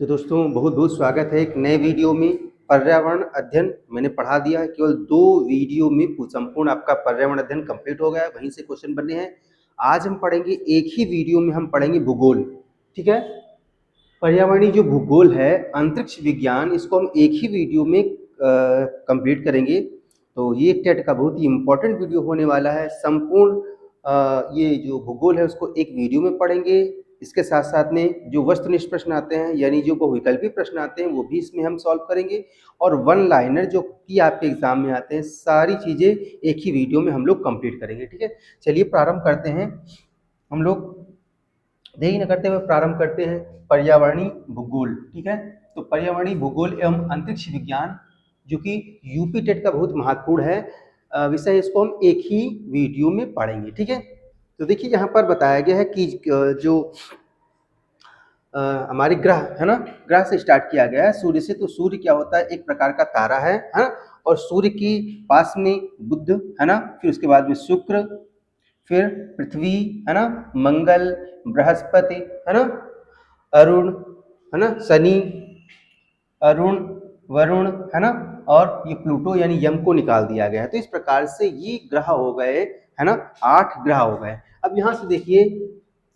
तो दोस्तों बहुत बहुत स्वागत है एक नए वीडियो में। पर्यावरण अध्ययन मैंने पढ़ा दिया है, केवल 2 वीडियो में संपूर्ण आपका पर्यावरण अध्ययन कंप्लीट हो गया है। वहीं से क्वेश्चन बने हैं। आज हम पढ़ेंगे एक ही वीडियो में हम पढ़ेंगे भूगोल। ठीक है, पर्यावरणीय जो भूगोल है, अंतरिक्ष विज्ञान, इसको हम एक ही वीडियो में कंप्लीट करेंगे। तो ये टेट का बहुत ही इम्पोर्टेंट वीडियो होने वाला है। संपूर्ण ये जो भूगोल है उसको एक वीडियो में पढ़ेंगे। इसके साथ साथ में जो वस्तुनिष्ठ प्रश्न आते हैं यानी जो बहुविकल्पी प्रश्न आते हैं वो भी इसमें हम सॉल्व करेंगे। और वन लाइनर जो कि आपके एग्जाम में आते हैं, सारी चीज़ें एक ही वीडियो में हम लोग कंप्लीट करेंगे। ठीक है, चलिए प्रारंभ करते हैं। हम लोग देरी न करते हुए प्रारंभ करते हैं पर्यावरणीय भूगोल। ठीक है, तो पर्यावरणीय भूगोल एवं अंतरिक्ष विज्ञान जो कि यूपी टेट का बहुत महत्वपूर्ण है विषय, इसको हम एक ही वीडियो में पढ़ेंगे। ठीक है, तो देखिए यहाँ पर बताया गया है कि जो हमारे ग्रह है ना, ग्रह से स्टार्ट किया गया है सूर्य से। तो सूर्य क्या होता है, एक प्रकार का तारा है ना। और सूर्य के पास में बुध है ना, फिर उसके बाद में शुक्र, फिर पृथ्वी है ना, मंगल, बृहस्पति है ना, अरुण है ना, शनि, अरुण, वरुण है ना, और ये प्लूटो यानी यम को निकाल दिया गया है। तो इस प्रकार से ये ग्रह हो गए है ना, 8 ग्रह हो गए। अब यहाँ से देखिए,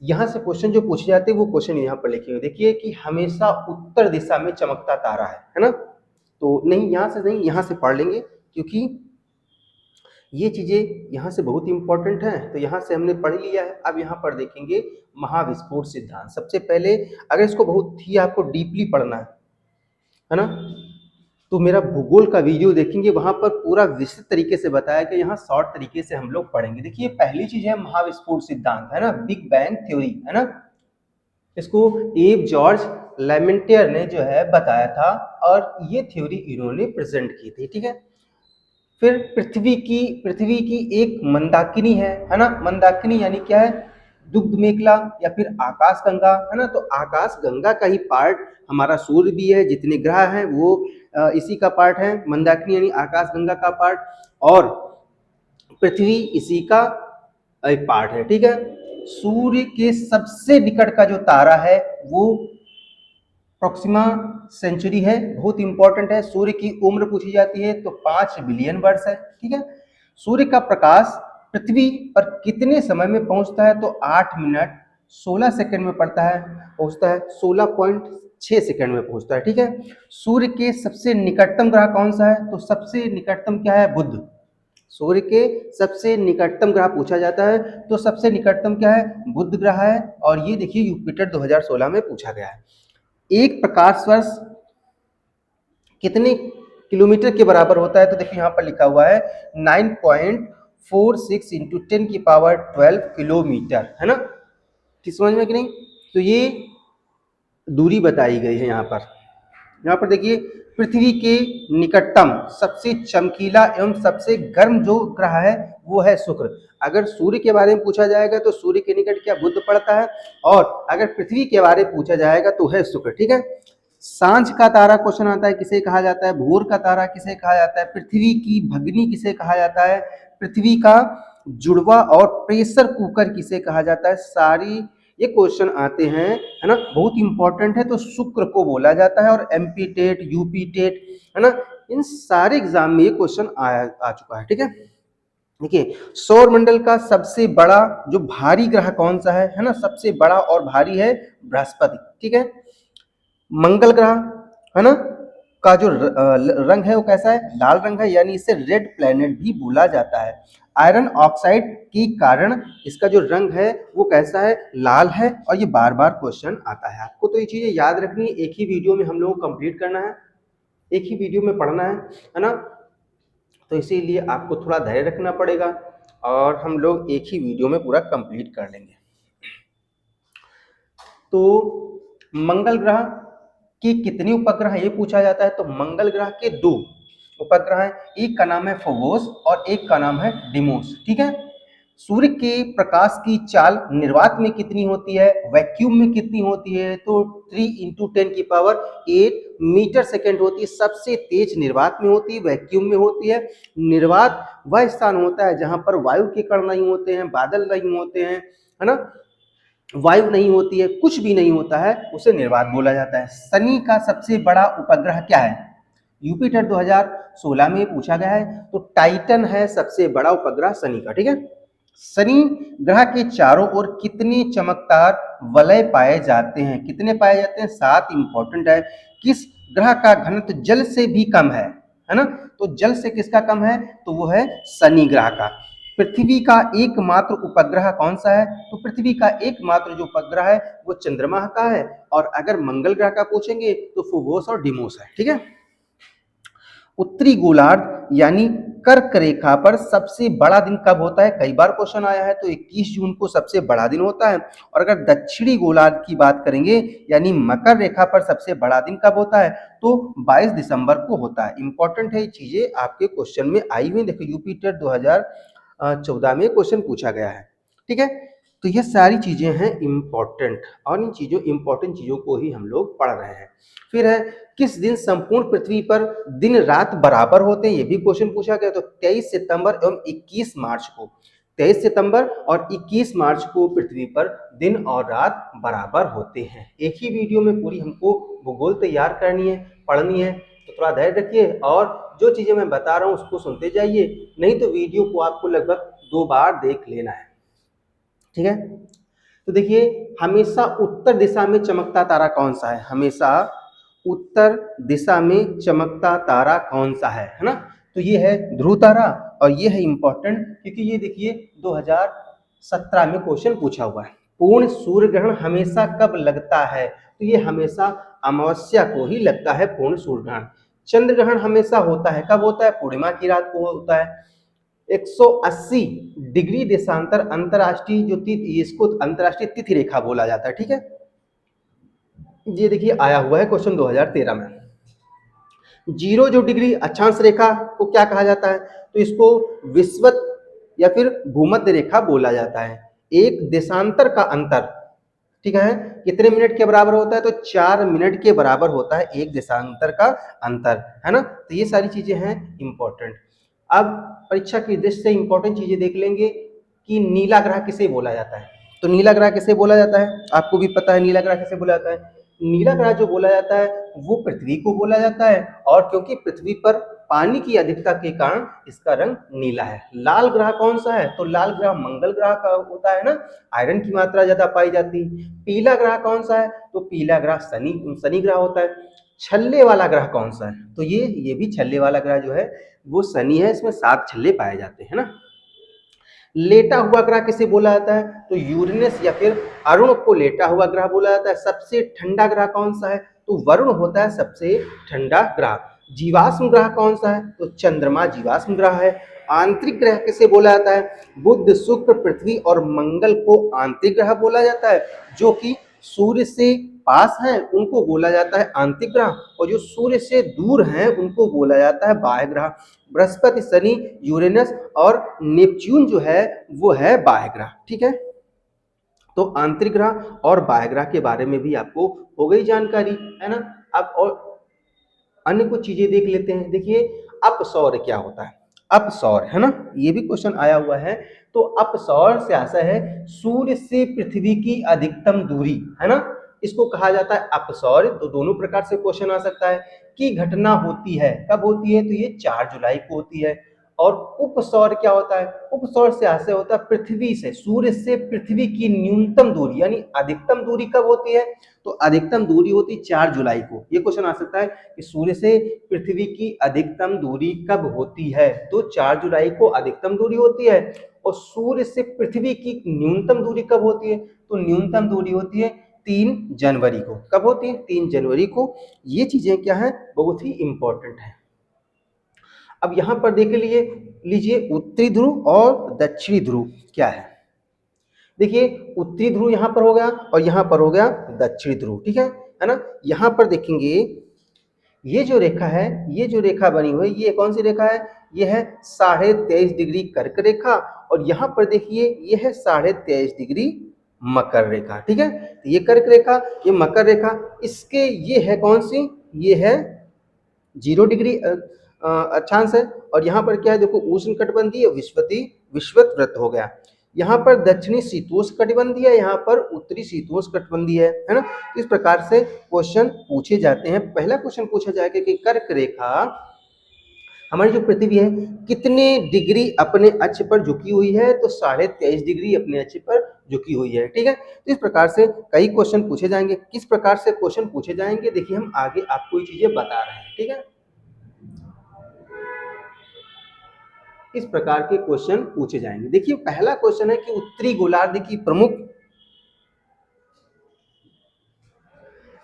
यहाँ से क्वेश्चन जो पूछे जाते हैं वो क्वेश्चन यहाँ पर लिखे हुए देखिए कि हमेशा उत्तर दिशा में चमकता तारा है ना। तो नहीं, यहाँ से नहीं, यहाँ से पढ़ लेंगे क्योंकि ये चीजें यहाँ से बहुत इंपॉर्टेंट हैं। तो यहाँ से हमने पढ़ लिया है। अब यहाँ पर देखेंगे महाविस्फोट सिद्धांत। सबसे पहले अगर इसको बहुत ही आपको डीपली पढ़ना है ना, तो मेरा भूगोल का वीडियो देखेंगे, वहां पर पूरा विस्तृत तरीके से बताया कि यहाँ शॉर्ट तरीके से हम लोग पढ़ेंगे। देखिए पहली चीज है महाविस्फोट सिद्धांत है ना, बिग बैंग थ्योरी है ना। इसको एव जॉर्ज लेमेंटियर ने जो है बताया था और ये थ्योरी इन्होंने प्रेजेंट की थी। ठीक है, फिर पृथ्वी की एक मंदाकिनी है ना। मंदाकिनी यानी क्या है, दुग्ध मेखला या फिर आकाश गंगा है ना। तो आकाश गंगा का ही पार्ट हमारा सूर्य भी है, जितने ग्रह हैं वो इसी का पार्ट है। मंदाकिनी यानी आकाश गंगा का पार्ट, और पृथ्वी इसी का एक पार्ट है। ठीक है, सूर्य के सबसे निकट का जो तारा है वो प्रोक्सिमा सेंचुरी है, बहुत इंपॉर्टेंट है। सूर्य की उम्र पूछी जाती है तो 5 बिलियन वर्ष है। ठीक है, सूर्य का प्रकाश पृथ्वी पर कितने समय में पहुंचता है, तो 8 मिनट 16 सेकंड में पड़ता है, पहुंचता है 16.6 सेकंड में पहुंचता है। ठीक है, सूर्य के सबसे निकटतम ग्रह कौन सा है, तो सबसे निकटतम क्या है, बुध। सूर्य के सबसे निकटतम ग्रह पूछा जाता है तो सबसे निकटतम क्या है, बुध ग्रह है। और ये देखिए यूपिटर 2016 में पूछा गया है। एक प्रकाश वर्ष कितने किलोमीटर के बराबर होता है, तो देखिए यहाँ पर लिखा हुआ है 9.46 इंटू 10 की पावर 12 किलोमीटर है ना। किस समझ में कि नहीं, तो ये दूरी बताई गई है यहाँ पर। यहाँ पर देखिए पृथ्वी के निकटतम सबसे चमकीला एवं सबसे गर्म जो ग्रह है वो है शुक्र। अगर सूर्य के बारे में पूछा जाएगा तो सूर्य के निकट क्या बुध पड़ता है, और अगर पृथ्वी के बारे में पूछा जाएगा तो है शुक्र। ठीक है, सांझ का तारा क्वेश्चन आता है, किसे कहा जाता है, भोर का तारा किसे कहा जाता है, पृथ्वी की भगनी किसे कहा जाता है, पृथ्वी का जुड़वा और प्रेशर कुकर किसे कहा जाता है। सारी ये क्वेश्चन आते हैं है ना, बहुत इंपॉर्टेंट है। तो शुक्र को बोला जाता है, और एमपी टेट, यूपी टेट है ना, इन सारे एग्जाम में ये क्वेश्चन आ चुका है। ठीक है, देखिए सौर मंडल का सबसे बड़ा जो भारी ग्रह कौन सा है ना, सबसे बड़ा और भारी है बृहस्पति। ठीक है, मंगल ग्रह है ना का जो रंग है वो कैसा है, लाल रंग है, यानी इसे रेड प्लैनेट भी बोला जाता है। आयरन ऑक्साइड के कारण इसका जो रंग है वो कैसा है, लाल है। और ये बार बार क्वेश्चन आता है, आपको तो ये चीजें याद रखनी है, एक ही वीडियो में हम लोग को कंप्लीट करना है, एक ही वीडियो में पढ़ना है ना। तो इसीलिए आपको थोड़ा धैर्य रखना पड़ेगा और हम लोग एक ही वीडियो में पूरा कंप्लीट कर लेंगे। तो मंगल ग्रह के कितने उपग्रह ये पूछा जाता है, तो मंगल ग्रह के 2 उपग्रह हैं, एक का नाम है फोबोस और एक का नाम है डिमोस। ठीक है, सूर्य के प्रकाश की चाल निर्वात में कितनी होती है, वैक्यूम में कितनी होती है, तो 3 इंटू 10 की पावर 8 मीटर सेकेंड होती है। सबसे तेज निर्वात में होती है, वैक्यूम में होती है। निर्वात वह स्थान होता है जहां पर वायु के कण नहीं होते हैं, बादल नहीं होते हैं है ना, वायु नहीं होती है, कुछ भी नहीं होता है, उसे निर्वात बोला जाता है। शनि का सबसे बड़ा उपग्रह क्या है? यूपिटर 2016 में पूछा गया है, तो टाइटन है सबसे बड़ा उपग्रह शनि का। ठीक है, शनि ग्रह के चारों ओर कितने चमकदार वलय पाए जाते हैं? कितने पाए जाते हैं? 7 इंपॉर्टेंट है। किस ग्रह का घनत्व जल से भी कम है ना? तो जल से किसका कम है? तो वो है शनि ग्रह का। पृथ्वी का एकमात्र उपग्रह कौन सा है? तो पृथ्वी का एकमात्र जो उपग्रह है वो चंद्रमा का है, और अगर मंगल ग्रह का पूछेंगे तो फोबोस और डिमोस है। ठीक है, उत्तरी गोलार्ध यानी कर्क रेखा पर सबसे बड़ा दिन कब होता है? कई बार क्वेश्चन आया है, तो 21 जून को सबसे बड़ा दिन होता है। और अगर दक्षिणी गोलार्ध की बात करेंगे यानी मकर रेखा पर सबसे बड़ा दिन कब होता है? तो 22 दिसंबर को होता है। इंपॉर्टेंट है ये चीजें, आपके क्वेश्चन में आई हुई। देखो यूपिटर 2014 में क्वेश्चन पूछा गया है। ठीक है, तो ये सारी चीजें हैं इंपॉर्टेंट, और इन चीजों इंपॉर्टेंट चीजों को ही हम लोग पढ़ रहे हैं। फिर है, किस दिन संपूर्ण पृथ्वी पर दिन रात बराबर होते हैं? ये भी क्वेश्चन पूछा गया। तो 23 सितंबर एवं 21 मार्च को, 23 सितंबर और 21 मार्च को पृथ्वी पर दिन और रात बराबर होते हैं। एक ही वीडियो में पूरी हमको भूगोल तैयार करनी है, पढ़नी है, तो थोड़ा धैर्य रखिए और जो चीजें मैं बता रहा हूँ उसको सुनते जाइए, नहीं तो वीडियो को आपको लगभग 2 बार देख लेना है। ठीक है, तो देखिए, हमेशा उत्तर दिशा में चमकता तारा कौन सा है? हमेशा उत्तर दिशा में चमकता तारा कौन सा है ना? तो ये है ध्रुव तारा, और ये है इंपॉर्टेंट क्योंकि ये देखिए 2017 में क्वेश्चन पूछा हुआ है। पूर्ण सूर्य ग्रहण हमेशा कब लगता है? तो ये हमेशा अमावस्या को ही लगता है पूर्ण सूर्य ग्रहण। चंद्र ग्रहण हमेशा होता है, कब होता है? पूर्णिमा की रात को होता है। 180 डिग्री देशांतर अंतरराष्ट्रीय जो तिथि, इसको अंतरराष्ट्रीय तिथि रेखा बोला जाता है। ठीक है, ये देखिए आया हुआ है क्वेश्चन 2013 में। 0 जो डिग्री अक्षांश रेखा को क्या कहा जाता है? तो इसको विषुवत या फिर भूमध्य रेखा बोला जाता है। एक देशांतर का अंतर, ठीक है, कितने मिनट के बराबर होता है? तो 4 मिनट के बराबर होता है एक देशांतर का अंतर, है ना? तो ये सारी चीजें हैं इंपॉर्टेंट। अब परीक्षा की दृष्टि से इंपॉर्टेंट चीजें देख लेंगे कि नीला ग्रह किसे बोला जाता है। तो नीला ग्रह किसे बोला जाता है? आपको भी पता है नीला ग्रह किसे बोला जाता है। नीला ग्रह जो बोला जाता है वो पृथ्वी को बोला जाता है, और क्योंकि पृथ्वी पर पानी की अधिकता के कारण इसका रंग नीला है। लाल ग्रह कौन सा है? तो लाल ग्रह मंगल ग्रह का होता है ना, आयरन की मात्रा ज्यादा पाई जाती है। पीला ग्रह कौन सा है? तो पीला ग्रह शनि ग्रह होता है। छल्ले वाला ग्रह कौन सा है? तो ये भी छल्ले वाला ग्रह जो है वो शनि है, इसमें 7 छल्ले पाए जाते हैं ना। लेटा हुआ ग्रह किसे बोला जाता है? तो यूरेनस या फिर अरुण को लेटा हुआ ग्रह बोला जाता है। सबसे ठंडा ग्रह कौन सा है? तो वरुण होता है सबसे ठंडा ग्रह। जीवाश्म ग्रह कौन सा है? तो चंद्रमा जीवाश्म ग्रह है। आंतरिक ग्रह किसे बोला जाता है? बुध, शुक्र, पृथ्वी और मंगल को आंतरिक ग्रह बोला जाता है। जो कि सूर्य से पास हैं उनको बोला जाता है आंतरिक ग्रह, और जो सूर्य से दूर हैं उनको बोला जाता है बाह्य ग्रह। बृहस्पति, शनि, यूरेनस और नेपच्यून जो है वो है बाह्य ग्रह। ठीक है, तो आंतरिक ग्रह और बाह्य ग्रह के बारे में भी आपको हो गई जानकारी, है ना। अब और अन्य कुछ चीजें देख लेते हैं। देखिए, अपसौर क्या होता है? अपसौर, है ना, ये भी क्वेश्चन आया हुआ है। तो अपसौर से आशा है सूर्य से पृथ्वी की अधिकतम दूरी, है ना, इसको कहा जाता है अपसौर। तो दोनों प्रकार से क्वेश्चन आ सकता है कि घटना होती है, कब होती है? तो ये 4 जुलाई को होती है। और उपसौर क्या होता है? उपसौर से आशय होता है पृथ्वी से, सूर्य से पृथ्वी की न्यूनतम दूरी, यानी अधिकतम दूरी कब होती है? तो अधिकतम दूरी होती 4 जुलाई को। ये क्वेश्चन आ सकता है कि सूर्य से पृथ्वी की अधिकतम दूरी कब होती है? तो 4 जुलाई को अधिकतम दूरी होती है। और सूर्य से पृथ्वी की न्यूनतम दूरी कब होती है? तो न्यूनतम दूरी होती है 3 जनवरी को। कब होती है? 3 जनवरी को। ये चीजें क्या है? बहुत ही इंपॉर्टेंट है। अब यहां पर देख लीजिए उत्तरी ध्रुव और दक्षिणी ध्रुव क्या है। देखिए, उत्तरी ध्रुव यहां पर हो गया और यहां पर हो गया दक्षिणी ध्रुव। ठीक है ना। यहां पर देखेंगे ये जो रेखा है, ये जो रेखा बनी हुई है, ये कौन सी रेखा है? ये है 23.5 डिग्री कर्क रेखा, और यहां पर देखिए ये है 23.5 डिग्री मकर रेखा। ठीक है, तो ये कर्क रेखा, ये मकर रेखा, इसके ये है कौन सी? ये है 0 डिग्री अक्षांश है। और यहाँ पर क्या है? देखो, उष्ण कटिबंधीय विषुवत व्रत हो गया। यहाँ पर दक्षिणी शीतोष्ण कटिबंधीय है, यहाँ पर उत्तरी शीतोष्ण कटिबंधीय है ना। तो इस प्रकार से क्वेश्चन पूछे जाते हैं। पहला क्वेश्चन पूछा जाएगा कि कर्क रेखा, हमारी जो पृथ्वी है, कितने डिग्री अपने अक्ष पर झुकी हुई है, तो 23.5 डिग्री अपने अक्ष पर झुकी हुई है। ठीक है, तो इस प्रकार से कई क्वेश्चन पूछे जाएंगे। किस प्रकार से क्वेश्चन पूछे जाएंगे, देखिए हम आगे आपको ये चीजें बता रहे हैं। ठीक है, इस प्रकार के क्वेश्चन पूछे जाएंगे। देखिए पहला क्वेश्चन है कि उत्तरी गोलार्ध की प्रमुख,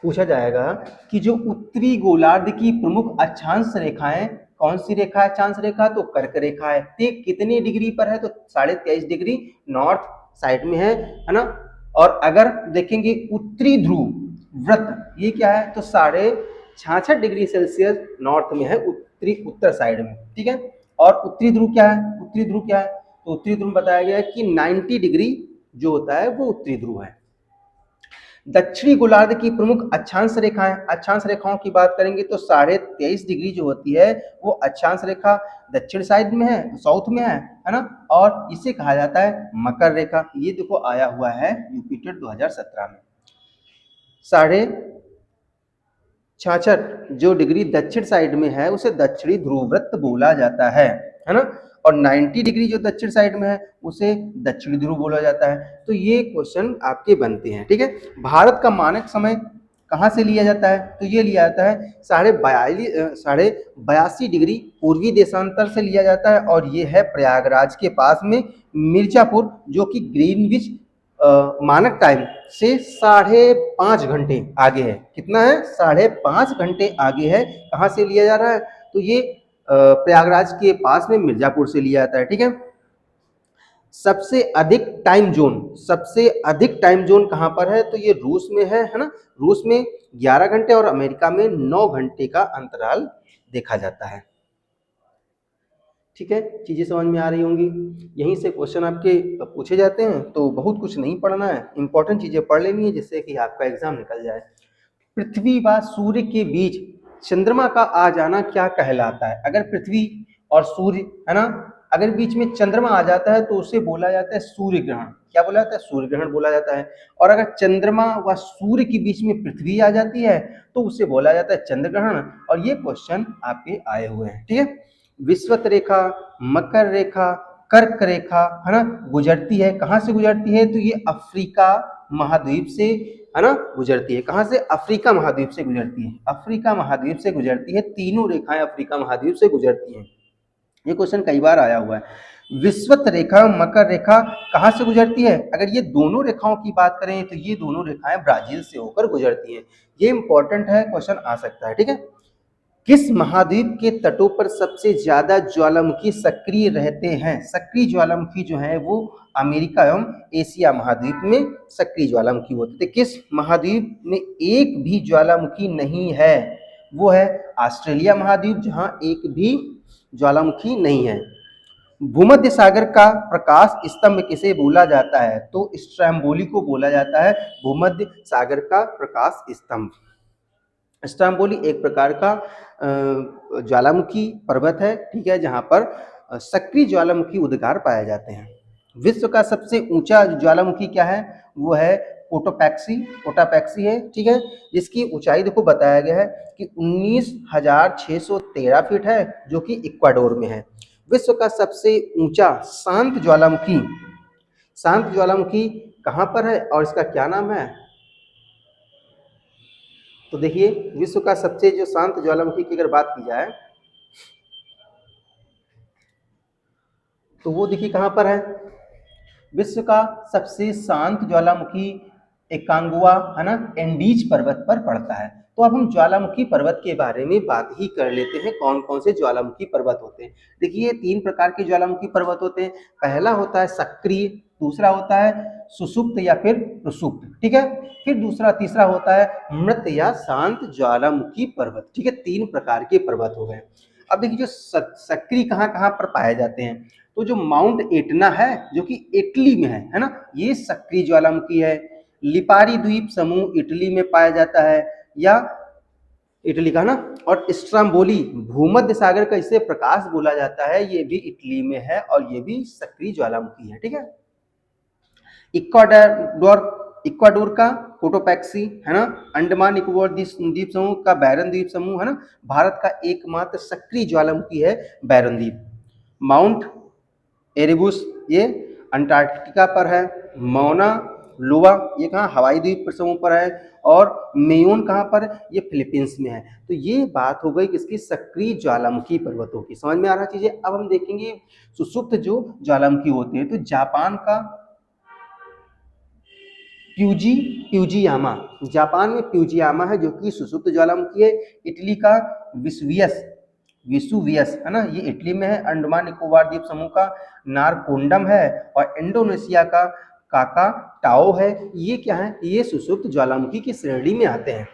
पूछा जाएगा कि जो उत्तरी गोलार्ध की प्रमुख अक्षांश रेखाएं, कौन सी रेखा है अक्षांश रेखा, तो कर्क रेखा है। ये कितनी डिग्री पर है, तो 23.5 डिग्री नॉर्थ साइड में है ना। और अगर देखेंगे उत्तरी ध्रुव व्रत, ये क्या है, तो 66.5 डिग्री सेल्सियस नॉर्थ में है, उत्तर साइड में। ठीक है, और उत्तरी ध्रुव क्या है, उत्तरी ध्रुव क्या है, तो उत्तरी ध्रुव बताया गया है कि 90 डिग्री जो होता है वो उत्तरी ध्रुव है। दक्षिणी गोलार्ध की प्रमुख अक्षांश रेखाएं, अक्षांश रेखाओं की बात करेंगे तो 23.5 डिग्री जो होती है वो अक्षांश रेखा दक्षिण साइड में है, साउथ में है ना। और इसे कहा जाता है मकर रेखा। ये देखो आया हुआ है यूपिटर 2017 में। 66.5 जो डिग्री दक्षिण साइड में है उसे दक्षिणी ध्रुववृत्त बोला जाता है ना। और 90 डिग्री जो दक्षिण साइड में है उसे दक्षिणी ध्रुव बोला जाता है। तो ये क्वेश्चन आपके बनते हैं। ठीक है, भारत का मानक समय कहाँ से लिया जाता है, तो ये लिया जाता है 82.5 डिग्री पूर्वी देशांतर से लिया जाता है। और ये है प्रयागराज के पास में मिर्जापुर, जो कि ग्रीनविच मानक टाइम से 5.5 घंटे आगे है। कितना है, 5.5 घंटे आगे है। कहाँ से लिया जा रहा है, तो ये प्रयागराज के पास में मिर्जापुर से लिया जाता है। ठीक है, सबसे अधिक टाइम जोन, सबसे अधिक टाइम जोन कहां पर है, तो ये रूस में है ना। रूस में 11 घंटे और अमेरिका में 9 घंटे का अंतराल देखा जाता है। ठीक है, चीजें समझ में आ रही होंगी। यहीं से क्वेश्चन आपके पूछे जाते हैं, तो बहुत कुछ नहीं पढ़ना है, इंपॉर्टेंट चीजें पढ़ लेनी है जिससे कि आपका एग्जाम निकल जाए। पृथ्वी व सूर्य के बीच चंद्रमा का आ जाना क्या कहलाता है। अगर पृथ्वी और सूर्य है ना, अगर बीच में चंद्रमा आ जाता है तो उसे बोला जाता है सूर्य ग्रहण। क्या बोला जाता है, सूर्य ग्रहण बोला जाता है। और अगर चंद्रमा व सूर्य के बीच में पृथ्वी आ जाती है तो उसे बोला जाता है चंद्र ग्रहण। और ये क्वेश्चन आपके आए हुए हैं। ठीक है, विषुवत रेखा, मकर रेखा, कर्क रेखा है ना, गुजरती है, कहाँ से गुजरती है, तो ये अफ्रीका महाद्वीप से है ना गुजरती है। कहाँ से, अफ्रीका महाद्वीप से गुजरती है, अफ्रीका महाद्वीप से गुजरती है। तीनों रेखाएं अफ्रीका महाद्वीप से गुजरती हैं। ये क्वेश्चन कई बार आया हुआ है। विषुवत रेखा, मकर रेखा कहाँ से गुजरती है, अगर ये दोनों रेखाओं की बात करें तो ये दोनों रेखाएं ब्राजील से होकर गुजरती हैं। ये इंपॉर्टेंट है, क्वेश्चन आ सकता है। ठीक है, किस महाद्वीप के तटों पर सबसे ज्यादा ज्वालामुखी सक्रिय रहते हैं। सक्रिय ज्वालामुखी जो है वो अमेरिका एवं एशिया महाद्वीप में सक्रिय ज्वालामुखी होते थे। किस महाद्वीप में एक भी ज्वालामुखी नहीं है, वो है ऑस्ट्रेलिया महाद्वीप, जहां एक भी ज्वालामुखी नहीं है। भूमध्य सागर का प्रकाश स्तंभ किसे बोला जाता है, तो स्ट्रैम्बोली को बोला जाता है भूमध्य सागर का प्रकाश स्तंभ। स्ट्रैम्बोली एक प्रकार का ज्वालामुखी पर्वत है। ठीक है, जहां पर सक्रिय ज्वालामुखी उद्गार पाए जाते हैं। विश्व का सबसे ऊंचा ज्वालामुखी क्या है, वो है पोटापेक्सी, पोटापेक्सी है। ठीक है, जिसकी ऊंचाई देखो बताया गया है कि 19,613 फीट है, जो कि इक्वाडोर में है। विश्व का सबसे ऊंचा शांत ज्वालामुखी, शांत ज्वालामुखी कहां पर है और इसका क्या नाम है, तो देखिए विश्व का सबसे जो शांत ज्वालामुखी की अगर बात की जाए तो वो देखिए कहां पर है। विश्व का सबसे शांत ज्वालामुखी एकांगुआ है ना, एंडीज पर्वत पर पड़ता है। तो अब हम ज्वालामुखी पर्वत के बारे में बात ही कर लेते हैं, कौन कौन से ज्वालामुखी पर्वत होते हैं। देखिए 3 प्रकार के ज्वालामुखी पर्वत होते हैं। पहला होता है सक्रिय, दूसरा होता है सुषुप्त या फिर प्रसुप्त। ठीक है, फिर दूसरा तीसरा होता है मृत या शांत ज्वालामुखी पर्वत। ठीक है, 3 प्रकार के पर्वत हो गए। अब देखिए जो सक्रिय कहाँ कहाँ पर पाए जाते हैं, तो जो माउंट एटना है जो कि इटली में है ना, ये सक्रिय ज्वालामुखी है। लिपारी द्वीप समूह इटली में पाया जाता है, या इटली का ना। और स्ट्रम्बोली भूमध्य सागर का इसे प्रकाश बोला जाता है, ये भी इटली में है और ये भी सक्रिय ज्वालामुखी है। ठीक है, इक्वाडोर, इक्वाडोर का कोटोपैक्सी है ना, अंडमान निकोबार द्वीप समूह का बैरन द्वीप समूह है ना, भारत का एकमात्र सक्रिय ज्वालामुखी है बैरन द्वीप। माउंट एरेबुस ये अंटार्कटिका पर है। मौना लोआ ये कहाँ, हवाई द्वीप समूह पर है। और मेयोन कहाँ पर, ये फिलीपींस में है। तो ये बात हो गई किसकी, सक्रिय ज्वालामुखी पर्वतों की। समझ में आ रहा चीजें। अब हम देखेंगे सुसुप्त जो ज्वालामुखी होते हैं। तो जापान का प्यूजियामा, जापान में प्यूजियामा है जो कि सुसुप्त ज्वालामुखी है। इटली का विसुवियस, विसुवियस है ना, ये इटली में है। अंडमान निकोबार द्वीप समूह का नारकोंडम है। और इंडोनेशिया का काका टाओ है। ये क्या है, ये सुसुप्त ज्वालामुखी की श्रेणी में आते हैं।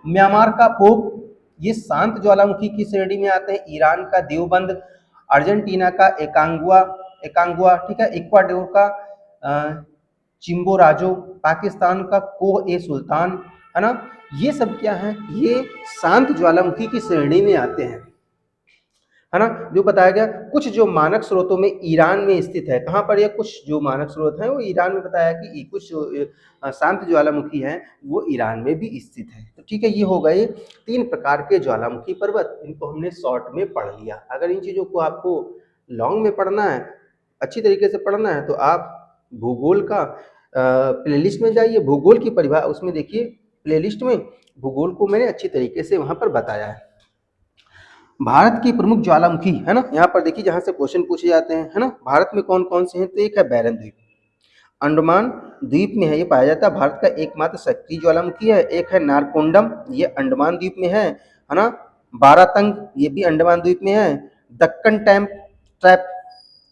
म्यांमार का पोप, ये शांत ज्वालामुखी की श्रेणी में आते हैं। ईरान का देवबंद, अर्जेंटीना का एकांगुआ, एकांगुआ ठीक है। इक्वाडोर का चिम्बोराजो, पाकिस्तान का कोह ए सुल्तान है ना। ये सब क्या है, ये शांत ज्वालामुखी की श्रेणी में आते हैं है ना। जो बताया गया कुछ जो मानक स्रोतों में ईरान में स्थित है। कहाँ पर, ये कुछ जो मानक स्रोत हैं वो ईरान में बताया कि कुछ शांत ज्वालामुखी हैं वो ईरान में भी स्थित है। तो ठीक है, ये हो गए 3 प्रकार के ज्वालामुखी पर्वत। इनको हमने शॉर्ट में पढ़ लिया। अगर इन चीज़ों को आपको लॉन्ग में पढ़ना है, अच्छी तरीके से पढ़ना है, तो आप भूगोल का प्लेलिस्ट में जाइए। भूगोल की परिभाषा उसमें देखिए, प्लेलिस्ट में भूगोल को मैंने अच्छी तरीके से वहाँ पर बताया है। भारत की प्रमुख ज्वालामुखी है ना, यहाँ पर देखिए जहाँ से क्वेश्चन पूछे जाते हैं है ना। भारत में कौन कौन से हैं, तो एक है बैरन द्वीप, अंडमान द्वीप में है, ये पाया जाता है। भारत का एकमात्र सक्रिय ज्वालामुखी है। एक है नारकोंडम, ये अंडमान द्वीप में है ना। बारातंग, ये भी अंडमान द्वीप में है। दक्कन ट्रैप,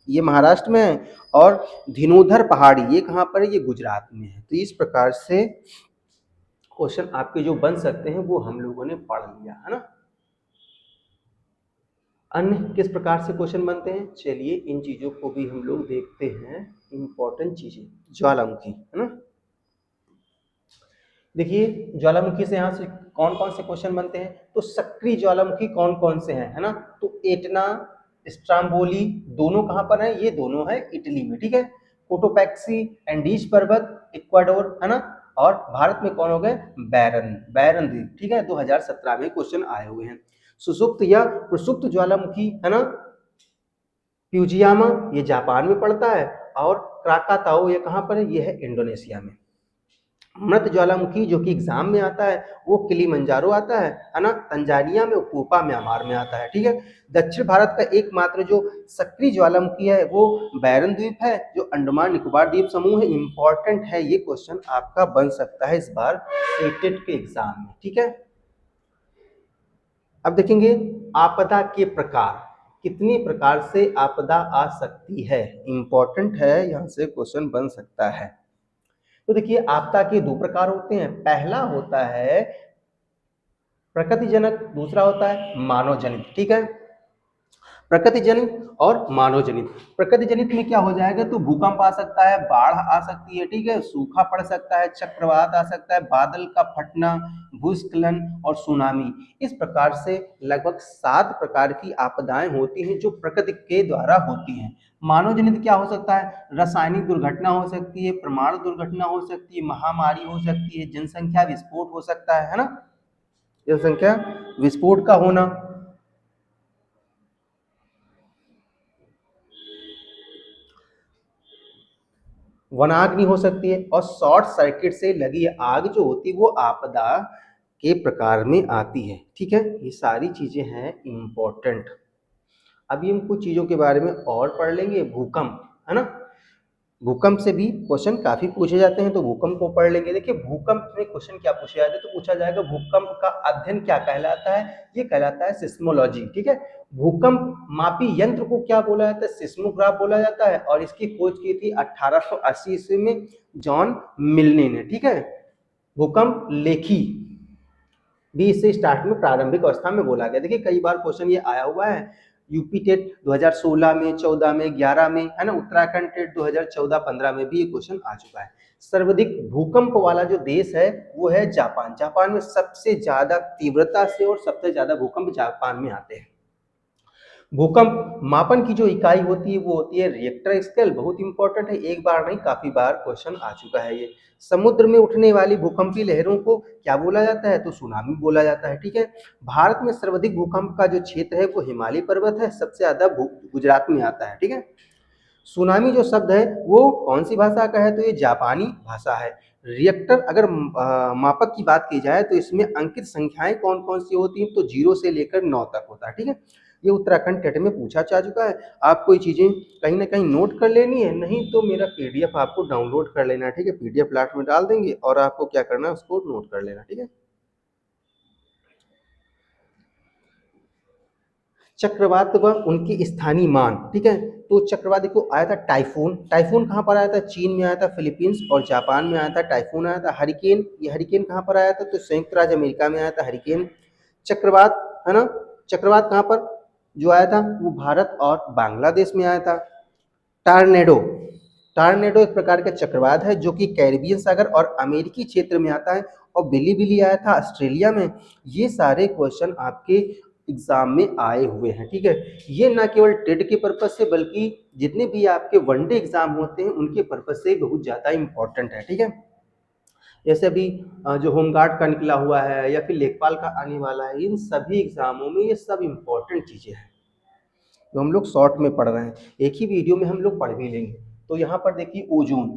ये महाराष्ट्र में है। और धिनोधर पहाड़ी, ये कहाँ पर है, ये गुजरात में है। तो इस प्रकार से क्वेश्चन आपके जो बन सकते हैं वो हम लोगों ने पढ़ लिया है ना। अन्य किस प्रकार से क्वेश्चन बनते हैं, चलिए इन चीजों को भी हम लोग देखते हैं। इंपॉर्टेंट चीजें, ज्वालामुखी है ना। देखिए ज्वालामुखी से यहाँ से कौन कौन से क्वेश्चन बनते हैं, तो सक्रिय ज्वालामुखी कौन कौन से हैं है ना। तो एटना, स्ट्राम्बोली दोनों कहाँ पर है, ये दोनों है इटली में, ठीक है। कोटोपैक्सी, एंडीज पर्वत, इक्वाडोर है ना। और भारत में कौन हो गए, बैरन, बैरन द्वीप, ठीक है। 2017 में क्वेश्चन आए हुए हैं। सुसुप्त या प्रसुप्त ज्वालामुखी है ना, प्यूजियामा ये जापान में पड़ता है। और क्राकाताओ ये कहाँ पर है, ये है इंडोनेशिया में। मृत ज्वालामुखी जो कि एग्जाम में आता है वो किलिमंजारो आता है ना, तंजानिया में, पूपा म्यांमार में आता है, ठीक है। दक्षिण भारत का एकमात्र जो सक्रिय ज्वालामुखी है वो बैरन द्वीप है, जो अंडमान निकोबार द्वीप समूह है। इंपॉर्टेंट है, ये क्वेश्चन आपका बन सकता है इस बार टेट के एग्जाम में, ठीक है। अब देखेंगे आपदा के प्रकार, कितनी प्रकार से आपदा आ सकती है। इंपॉर्टेंट है, यहाँ से क्वेश्चन बन सकता है। तो देखिए आपदा के 2 प्रकार होते हैं। पहला होता है प्रकृतिजनक, दूसरा होता है मानव जनित, ठीक है। प्रकृति जनित और मानव जनित। प्रकृति जनित में क्या हो जाएगा, तो भूकंप आ सकता है, बाढ़ आ सकती है, ठीक है, सूखा पड़ सकता है, चक्रवात आ सकता है, बादल का फटना, भूस्खलन और सुनामी। इस प्रकार से लगभग 7 प्रकार की आपदाएं होती हैं जो प्रकृति के द्वारा होती हैं। मानव जनित क्या हो सकता है, रासायनिक दुर्घटना हो सकती है, परमाणु दुर्घटना हो सकती है, महामारी हो सकती है, जनसंख्या विस्फोट हो सकता है ना, जनसंख्या विस्फोट का होना, वनाग्नि हो सकती है। और शॉर्ट सर्किट से लगी आग जो होती है वो आपदा के प्रकार में आती है, ठीक है। ये सारी चीजें हैं इंपॉर्टेंट। अभी हम कुछ चीजों के बारे में और पढ़ लेंगे। भूकंप है ना, भूकंप से भी क्वेश्चन काफी पूछे जाते हैं, तो भूकंप को पढ़ लेंगे। देखिए भूकंप में क्वेश्चन क्या पूछे जाते हैं, तो पूछा जाएगा भूकंप का अध्ययन क्या कहलाता है, ये कहलाता है सिस्मोलॉजी, ठीक है। भूकंप मापी यंत्र को क्या बोला जाता है, सिस्मोग्राफ बोला जाता है। और इसकी खोज की थी 1880 ईस्वी में जॉन मिल्ने ने, ठीक है। भूकंप लेखी भी इससे स्टार्ट में प्रारंभिक अवस्था में बोला गया। देखिए कई बार क्वेश्चन ये आया हुआ है, यूपी टेट 2016 में, 14 में, 11 में है ना, उत्तराखंड टेट 2014-15 में भी ये क्वेश्चन आ चुका है। सर्वाधिक भूकंप वाला जो देश है वो है जापान। जापान में सबसे ज्यादा तीव्रता से और सबसे ज्यादा भूकंप जापान में आते हैं। भूकंप मापन की जो इकाई होती है वो होती है रिएक्टर स्केल। बहुत इंपॉर्टेंट है, एक बार नहीं काफी बार क्वेश्चन आ चुका है ये। समुद्र में उठने वाली भूकंपीय लहरों को क्या बोला जाता है? तो सुनामी बोला जाता है। ठीक है। भारत में सर्वाधिक भूकंप का जो क्षेत्र है वो हिमालय पर्वत है, सबसे ज्यादा गुजरात में आता है। ठीक है। सुनामी जो शब्द है वो कौन सी भाषा का है? तो ये जापानी भाषा है। रिएक्टर अगर मापक की बात की जाए तो इसमें अंकित संख्याएं कौन कौन सी होती हैं? तो 0 से लेकर 9 तक होता है। ठीक है। ये उत्तराखंड टेट में पूछा जा चुका है। आपको ये चीजें कहीं ना कहीं नोट कर लेनी है, नहीं तो मेरा पीडीएफ आपको डाउनलोड कर लेना है। ठीक है। पीडीएफ लास्ट में डाल देंगे और आपको क्या करना है उसको नोट कर लेना। ठीक है। चक्रवात व उनके स्थानीय मान। ठीक है। तो चक्रवात देखो आया था टाइफून। टाइफून कहाँ पर आया था? चीन में आया था, फिलीपींस और जापान में आया था। टाइफून आया था। हरिकेन, ये हरिकेन कहाँ पर आया था? तो संयुक्त राज्य अमेरिका में आया था हरिकेन। चक्रवात है ना, चक्रवात कहाँ पर जो आया था? वो भारत और बांग्लादेश में आया था। टार्नेडो, टार्नेडो एक प्रकार का चक्रवात है जो कि कैरिबियन सागर और अमेरिकी क्षेत्र में आता है। और बिली आया था ऑस्ट्रेलिया में। ये सारे क्वेश्चन आपके एग्जाम में आए हुए हैं। ठीक है। ये ना केवल टेट के पर्पज से बल्कि जितने भी आपके वनडे एग्जाम होते हैं उनके पर्पज से बहुत ज्यादा इंपॉर्टेंट है। ठीक है। जैसे अभी जो होमगार्ड का निकला हुआ है या फिर लेखपाल का आने वाला है, इन सभी एग्जामों में ये सब इंपॉर्टेंट चीजें हैं जो हम लोग शॉर्ट में पढ़ रहे हैं, एक ही वीडियो में हम लोग पढ़ भी लेंगे। तो यहाँ पर देखिए ओजोन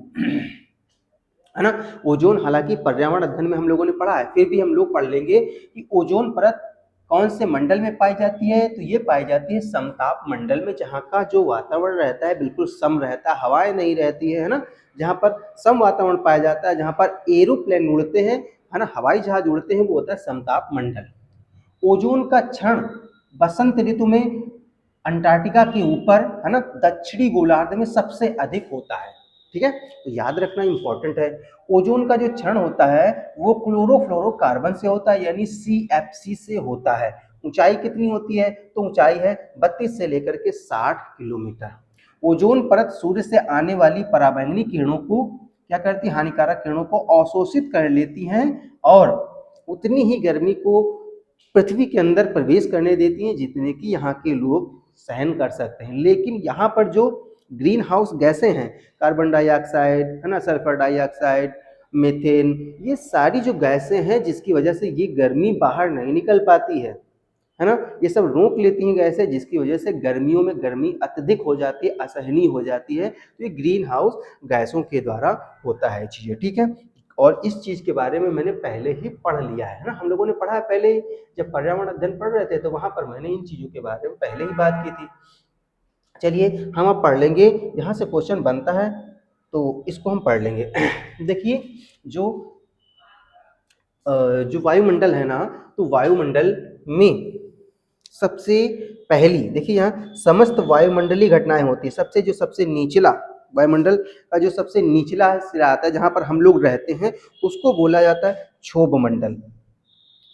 है ना। ओजोन हालांकि पर्यावरण अध्ययन में हम लोगों ने पढ़ा है, फिर भी हम लोग पढ़ लेंगे कि ओजोन परत कौन से मंडल में पाई जाती है? तो ये पाई जाती है समताप मंडल में, जहाँ का जो वातावरण रहता है बिल्कुल सम रहता है, हवाएं नहीं रहती है ना। जहाँ पर सम वातावरण पाया जाता है, जहाँ पर एरोप्लेन उड़ते हैं है ना, हवाई जहाज उड़ते हैं, वो होता है समताप मंडल। ओजोन का क्षरण बसंत ऋतु में अंटार्कटिका के ऊपर है ना दक्षिणी गोलार्ध में सबसे अधिक होता है। ठीक है। तो याद रखना इंपॉर्टेंट है। ओजोन का जो क्षरण होता है वो क्लोरोफ्लोरोकार्बन से होता है, यानी CFC से होता है। ऊंचाई कितनी होती है? तो ऊंचाई है 32 से लेकर के 60 किलोमीटर। ओजोन परत सूर्य से आने वाली पराबैंगनी किरणों को क्या करती है? हानिकारक किरणों को अवशोषित कर लेती हैं और उतनी ही गर्मी को पृथ्वी के अंदर प्रवेश करने देती हैं जितने कि यहाँ के लोग सहन कर सकते हैं। लेकिन यहाँ पर जो ग्रीन हाउस गैसें हैं, कार्बन डाइऑक्साइड है ना, सल्फर डाइऑक्साइड, मीथेन, ये सारी जो गैसें हैं जिसकी वजह से ये गर्मी बाहर नहीं निकल पाती है ना, ये सब रोक लेती हैं गैसें, जिसकी वजह से गर्मियों में गर्मी अत्यधिक हो जाती है, असहनीय हो जाती है। तो ये ग्रीन हाउस गैसों के द्वारा होता है चीज़ें। ठीक है। और इस चीज़ के बारे में मैंने पहले ही पढ़ लिया है ना, हम लोगों ने पढ़ा है पहले ही, जब पर्यावरण अध्ययन पढ़ रहे थे तो वहाँ पर मैंने इन चीज़ों के बारे में पहले ही बात की थी। चलिए हम अब पढ़ लेंगे, यहाँ से क्वेश्चन बनता है तो इसको हम पढ़ लेंगे। देखिए जो जो वायुमंडल है ना, तो वायुमंडल में सबसे पहली देखिए यहाँ समस्त वायुमंडलीय घटनाएं होती है। सबसे निचला वायुमंडल का जो सबसे निचला सिरा आता है जहां पर हम लोग रहते हैं उसको बोला जाता है क्षोभ मंडल।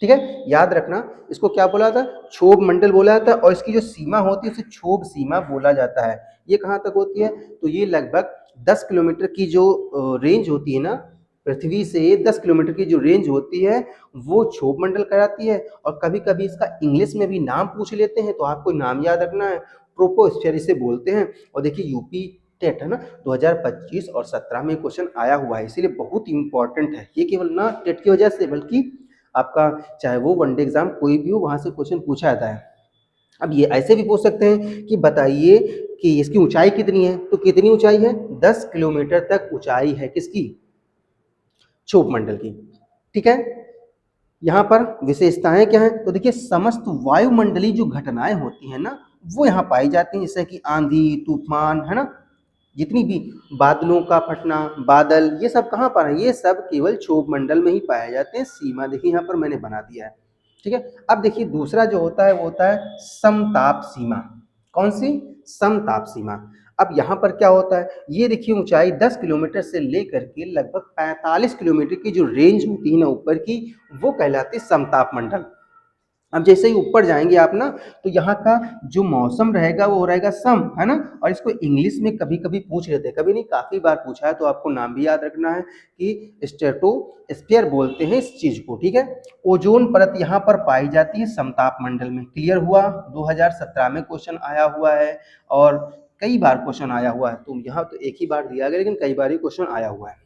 ठीक है। याद रखना इसको क्या बोला जाता है? क्षोभ मंडल बोला जाता है। और इसकी जो सीमा होती है उसे क्षोभ सीमा बोला जाता है। ये कहाँ तक होती है? तो ये लगभग 10 किलोमीटर की जो रेंज होती है ना, पृथ्वी से 10 किलोमीटर की जो रेंज होती है वो क्षोभ मंडल कहलाती है। और कभी कभी इसका इंग्लिश में भी नाम पूछ लेते हैं, तो आपको नाम याद रखना है, ट्रोपोस्फीयर इसे बोलते हैं। और देखिए यूपी टेट है ना 2025 और 17 में क्वेश्चन आया हुआ है, इसीलिए बहुत इंपॉर्टेंट है ये, केवल ना टेट की वजह से बल्कि आपका चाहे वो वनडे एग्जाम कोई भी हो वहां से क्वेश्चन पूछा जाता है। अब ये ऐसे भी पूछ सकते हैं कि बताइए कि इसकी ऊंचाई कितनी है? तो कितनी ऊंचाई है? 10 किलोमीटर तक ऊंचाई है किसकी? क्षोभ मंडल की। ठीक है। यहाँ पर विशेषताएं क्या है? तो देखिए समस्त वायुमंडलीय जो घटनाएं होती हैं ना वो यहाँ पाई जाती हैं, जैसे कि आंधी तूफान है ना, जितनी भी बादलों का फटना, बादल, ये सब कहाँ पर है? ये सब केवल क्षोभ मंडल में ही पाए जाते हैं। सीमा देखिए यहाँ पर मैंने बना दिया है। ठीक है। अब देखिए दूसरा जो होता है वो होता है समताप सीमा। कौन सी? समताप सीमा। अब यहाँ पर क्या होता है? ये देखिए ऊंचाई 10 किलोमीटर से लेकर के लगभग 45 किलोमीटर की जो रेंज होती है ना ऊपर की, वो कहलाती है समताप मंडल। अब जैसे ही ऊपर जाएंगे आप ना, तो यहाँ का जो मौसम रहेगा वो रहेगा सम, है ना। और इसको इंग्लिश में कभी कभी पूछ लेते हैं, कभी नहीं काफी बार पूछा है, तो आपको नाम भी याद रखना है कि स्ट्रेटोस्फीयर बोलते हैं इस चीज को, ठीक है। ओजोन परत यहाँ पर पाई जाती है समताप मंडल में। क्लियर हुआ? 2017 में क्वेश्चन आया हुआ है और कई बार क्वेश्चन आया हुआ है, तो यहाँ तो एक ही बार दिया गया, लेकिन कई बार ही क्वेश्चन आया हुआ है।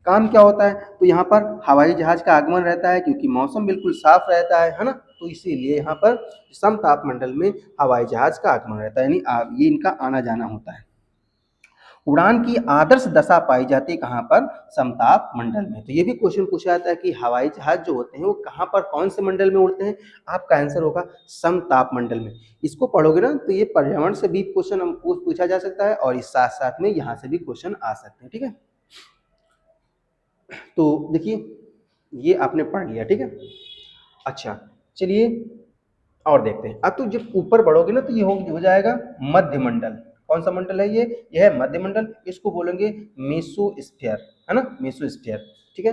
काम क्या होता है? तो यहाँ पर हवाई जहाज का आगमन रहता है, क्योंकि मौसम बिल्कुल साफ रहता है ना, तो इसीलिए यहाँ पर समताप मंडल में हवाई जहाज का आगमन रहता है, यानी ये इनका आना जाना होता है। उड़ान की आदर्श दशा पाई जाती है कहाँ पर? समताप मंडल में। तो ये भी क्वेश्चन पूछा जाता है कि हवाई जहाज जो होते हैं वो कहाँ पर, कौन से मंडल में उड़ते हैं? आपका आंसर होगा समताप मंडल में। इसको पढ़ोगे ना तो ये पर्यावरण से भी क्वेश्चन हम पूछा जा सकता है, और इस साथ साथ में यहाँ से भी क्वेश्चन आ सकते हैं, ठीक है। तो देखिए ये आपने पढ़ लिया, ठीक है। अच्छा, चलिए और देखते हैं। अब तो जब ऊपर बढ़ोगे ना, तो ये हो जाएगा मध्य मंडल। कौन सा मंडल है ये है मध्य मंडल। इसको बोलेंगे मेसोस्फीयर, है ना, मेसोस्फीयर, ठीक है।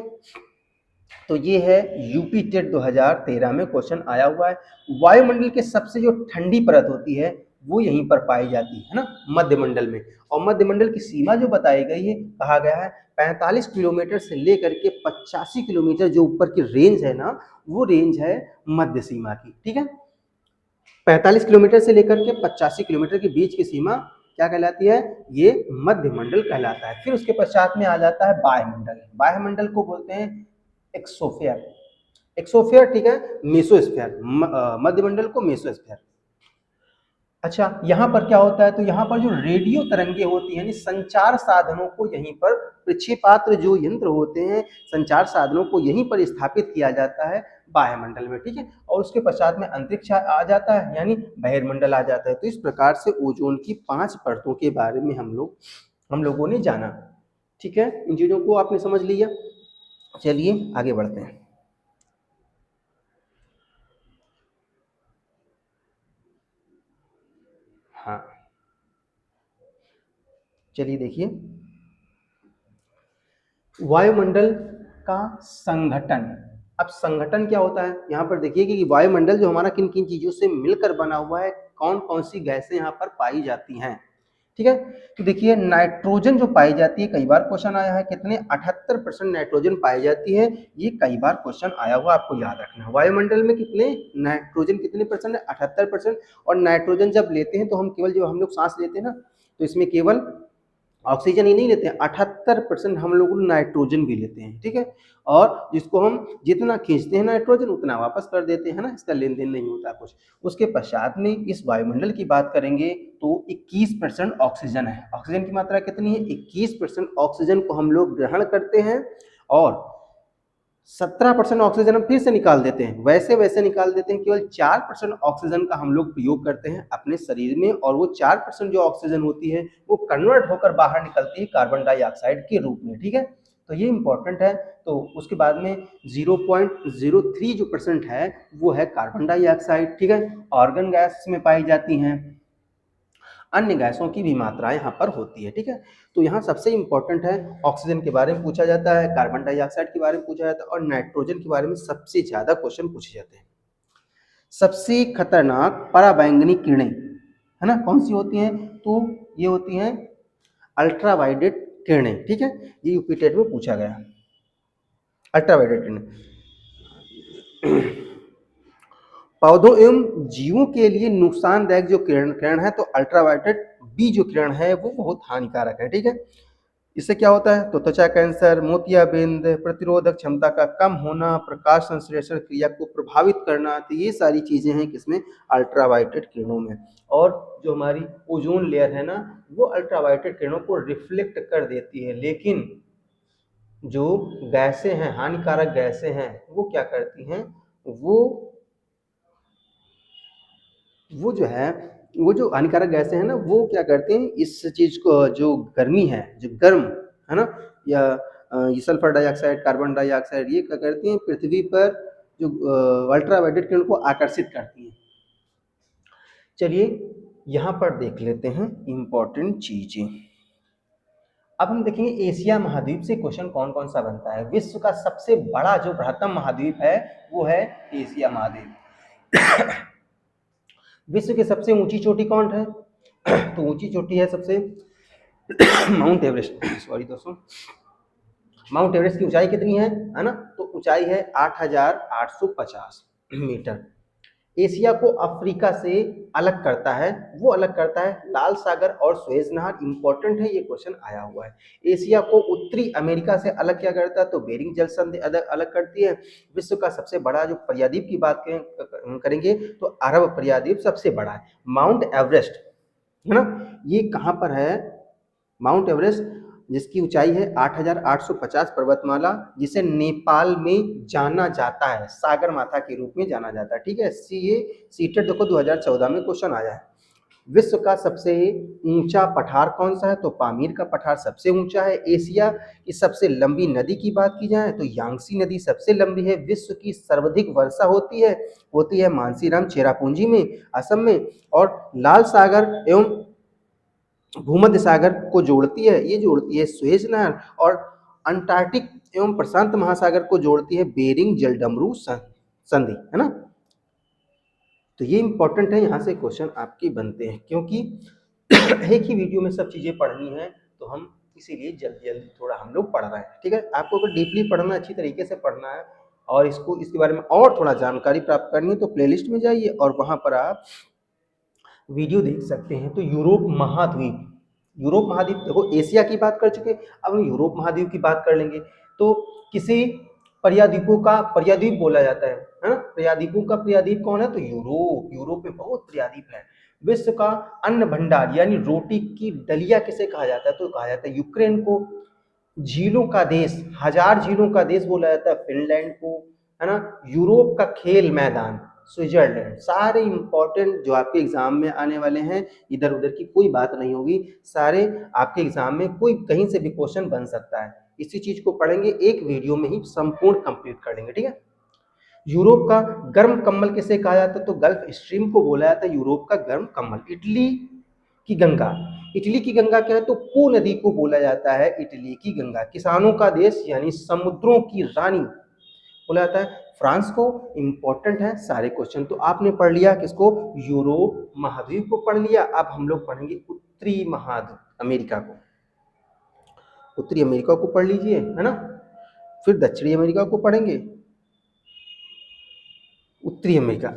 तो ये है यूपी टेट 2013 में क्वेश्चन आया हुआ है। वायुमंडल के सबसे जो ठंडी परत होती है वो यहीं पर पाई जाती है ना, मध्य मंडल में। और मध्य मंडल की सीमा जो बताई गई है, कहा गया है 45 किलोमीटर से लेकर के 85 किलोमीटर जो ऊपर की रेंज है ना, वो रेंज है मध्य सीमा की, ठीक है। 45 किलोमीटर से लेकर के 85 किलोमीटर के बीच की सीमा क्या कहलाती है? ये मध्य मंडल कहलाता है। फिर उसके पश्चात में आ जाता है वायुमंडल। वायुमंडल को बोलते हैं एक्सोफेयर। एक्सोफेयर, ठीक है, मेसोस्फेयर, मध्यमंडल को मेसोस्फेयर। अच्छा, यहाँ पर क्या होता है? तो यहाँ पर जो रेडियो तरंगे होती हैं, संचार साधनों को यहीं पर, प्रक्षेपात्र जो यंत्र होते हैं, संचार साधनों को यहीं पर स्थापित किया जाता है वायुमंडल में, ठीक है। और उसके पश्चात में अंतरिक्ष आ जाता है, यानी बहिर्मंडल आ जाता है। तो इस प्रकार से ओजोन की 5 परतों के बारे में हम लोगों ने जाना, ठीक है। इन चीजों को आपने समझ लिया। चलिए आगे बढ़ते हैं। हाँ, चलिए देखिए, वायुमंडल का संघटन। अब संगठन क्या होता है? यहाँ पर देखिए कि वायुमंडल जो हमारा किन किन चीजों से मिलकर बना हुआ है, कौन कौन सी गैसें यहाँ पर पाई जाती हैं, ठीक है। तो देखिए नाइट्रोजन जो पाई जाती है, कई बार क्वेश्चन आया है, कितने 78% नाइट्रोजन पाई जाती है, ये कई बार क्वेश्चन आया हुआ, आपको याद रखना है। वायुमंडल में कितने नाइट्रोजन कितने परसेंट है? 78%। और नाइट्रोजन जब लेते हैं तो हम केवल, जो हम लोग सांस लेते हैं ना, तो इसमें केवल ऑक्सीजन ही नहीं लेते हैं, 78% हम लोग नाइट्रोजन भी लेते हैं, ठीक है। और जिसको हम जितना खींचते हैं नाइट्रोजन उतना वापस कर देते हैं ना, इसका लेन देन नहीं होता कुछ। उसके पश्चात में इस वायुमंडल की बात करेंगे तो 21% ऑक्सीजन है। ऑक्सीजन की मात्रा कितनी है? 21% ऑक्सीजन को हम लोग ग्रहण करते हैं, और 17% ऑक्सीजन हम फिर से निकाल देते हैं, वैसे वैसे निकाल देते हैं। केवल 4% ऑक्सीजन का हम लोग प्रयोग करते हैं अपने शरीर में, और वो 4% जो ऑक्सीजन होती है वो कन्वर्ट होकर बाहर निकलती है कार्बन डाइऑक्साइड के रूप में, ठीक है। तो ये इंपॉर्टेंट है। तो उसके बाद में 0.03 जो परसेंट है वो है कार्बन डाइऑक्साइड, ठीक है। ऑर्गन गैस में पाई जाती हैं, अन्य गैसों की भी मात्रा यहाँ पर होती है, ठीक है। तो यहाँ सबसे इंपॉर्टेंट है, ऑक्सीजन के बारे में पूछा जाता है, कार्बन डाइऑक्साइड के बारे में पूछा जाता है, और नाइट्रोजन के बारे में सबसे ज्यादा क्वेश्चन पूछे जाते हैं। सबसे खतरनाक पराबैंगनी किरणें, है ना, कौन सी होती हैं? तो ये होती हैं अल्ट्रावायलेट किरणें, ठीक है। ये यूपी टेट में पूछा गया, अल्ट्रावायलेट किरणें। पौधों एवं जीवों के लिए नुकसानदायक जो किरण है, तो अल्ट्रावायलेट बी जो किरण है वो बहुत हानिकारक है, ठीक है। इससे क्या होता है? तो त्वचा कैंसर, मोतियाबिंद, प्रतिरोधक क्षमता का कम होना, प्रकाश संश्लेषण क्रिया को प्रभावित करना, तो ये सारी चीजें हैं किसमें? अल्ट्रावायलेट किरणों में। और जो हमारी ओजोन लेयर है ना, वो अल्ट्रावायलेट किरणों को रिफ्लेक्ट कर देती है, लेकिन जो गैसें हैं, हानिकारक गैसें हैं, वो क्या करती हैं? वो जो है, वो जो हानिकारक गैसें हैं ना, वो क्या करते हैं, इस चीज को, जो गर्मी है, जो गर्म है ना, या ये सल्फर डाइऑक्साइड, कार्बन डाइऑक्साइड, ये क्या करती हैं? पृथ्वी पर जो अल्ट्रावायलेट किरण को आकर्षित करती हैं। चलिए यहाँ पर देख लेते हैं इंपॉर्टेंट चीजें। अब हम देखेंगे एशिया महाद्वीप से क्वेश्चन कौन कौन सा बनता है। विश्व का सबसे बड़ा जो बृहत्तम महाद्वीप है वो है एशिया महाद्वीप। विश्व की सबसे ऊंची चोटी कौन है? तो ऊंची चोटी है सबसे माउंट एवरेस्ट। सॉरी दोस्तों, माउंट एवरेस्ट की ऊंचाई कितनी है ना? तो ऊंचाई है 8,850 मीटर। एशिया को अफ्रीका से अलग करता है, वो अलग करता है लाल सागर और सुएज नहर। इंपॉर्टेंट है, ये क्वेश्चन आया हुआ है। एशिया को उत्तरी अमेरिका से अलग क्या करता है? तो बेरिंग जल संधि अलग अलग करती है। विश्व का सबसे बड़ा जो पर्याद्वीप की बात करेंगे तो अरब पर्याद्वीप सबसे बड़ा है। माउंट एवरेस्ट है ना, ये कहाँ पर है? माउंट एवरेस्ट जिसकी ऊंचाई है 8,850 पर्वतमाला, जिसे नेपाल में जाना जाता है, सागर माथा के रूप में जाना जाता है। ठीक है, ये सीटेट देखो 2014 में क्वेश्चन आया है। विश्व का सबसे ऊंचा पठार कौन सा है? तो पामीर का पठार सबसे ऊंचा है। एशिया की सबसे लंबी नदी की बात की जाए तो यांगसी नदी सबसे लंबी है। विश्व की सर्वाधिक वर्षा होती है मानसीराम चेरापूंजी में, असम में। और लाल सागर एवं भूमध्य सागर को जोड़ती है, ये जोड़ती है सुएज नहर। और अंटार्कटिक एवं प्रशांत महासागर को जोड़ती है बेरिंग जलडमरू संधि, है ना। तो ये इंपॉर्टेंट है, यहाँ से क्वेश्चन आपके बनते हैं, क्योंकि एक ही वीडियो में सब चीजें पढ़नी है, तो हम इसीलिए जल्दी जल्दी थोड़ा हम लोग पढ़ रहे हैं। ठीक है, आपको अगर डीपली पढ़ना, अच्छी तरीके से पढ़ना है और इसके बारे में और थोड़ा जानकारी प्राप्त करनी है, तो प्लेलिस्ट में जाइए और वहां पर आप वीडियो देख सकते हैं। तो यूरोप महाद्वीप देखो, एशिया की बात कर चुके, अब हम यूरोप महाद्वीप की बात कर लेंगे। तो किसी पर्याद्वीपों का पर्याद्वीप बोला जाता है ना। पर्याद्वीपों का पर्याद्वीप कौन है? तो यूरोप में बहुत पर्याद्वीप है। विश्व का अन्न भंडार यानी रोटी की डलिया किसे कहा जाता है? तो कहा जाता है यूक्रेन को। झीलों का देश, 1000 झीलों का देश बोला जाता है फिनलैंड को, है ना। यूरोप का खेल मैदान स्विट्जरलैंड। सारे इंपॉर्टेंट जो आपके एग्जाम में आने वाले हैं, इधर उधर की कोई बात नहीं होगी, सारे आपके एग्जाम में कोई कहीं से भी क्वेश्चन बन सकता है। इसी चीज को पढ़ेंगे, एक वीडियो में ही संपूर्ण कंप्लीट कर लेंगे। ठीक है, यूरोप का गर्म कम्बल किसे कहा जाता है? तो गल्फ स्ट्रीम को बोला जाता है यूरोप का गर्म कम्बल। की गंगा इटली की गंगा क्या है? तो पो नदी को बोला जाता है इटली की गंगा। किसानों का देश यानी समुद्रों की रानी बोला जाता है फ्रांस को। इंपॉर्टेंट है सारे क्वेश्चन, तो आपने पढ़ लिया किसको? यूरोप महाद्वीप को पढ़ लिया। अब हम लोग पढ़ेंगे उत्तरी महाद्वीप अमेरिका को। उत्तरी अमेरिका को पढ़ लीजिए, है ना। फिर दक्षिणी अमेरिका को पढ़ेंगे। उत्तरी अमेरिका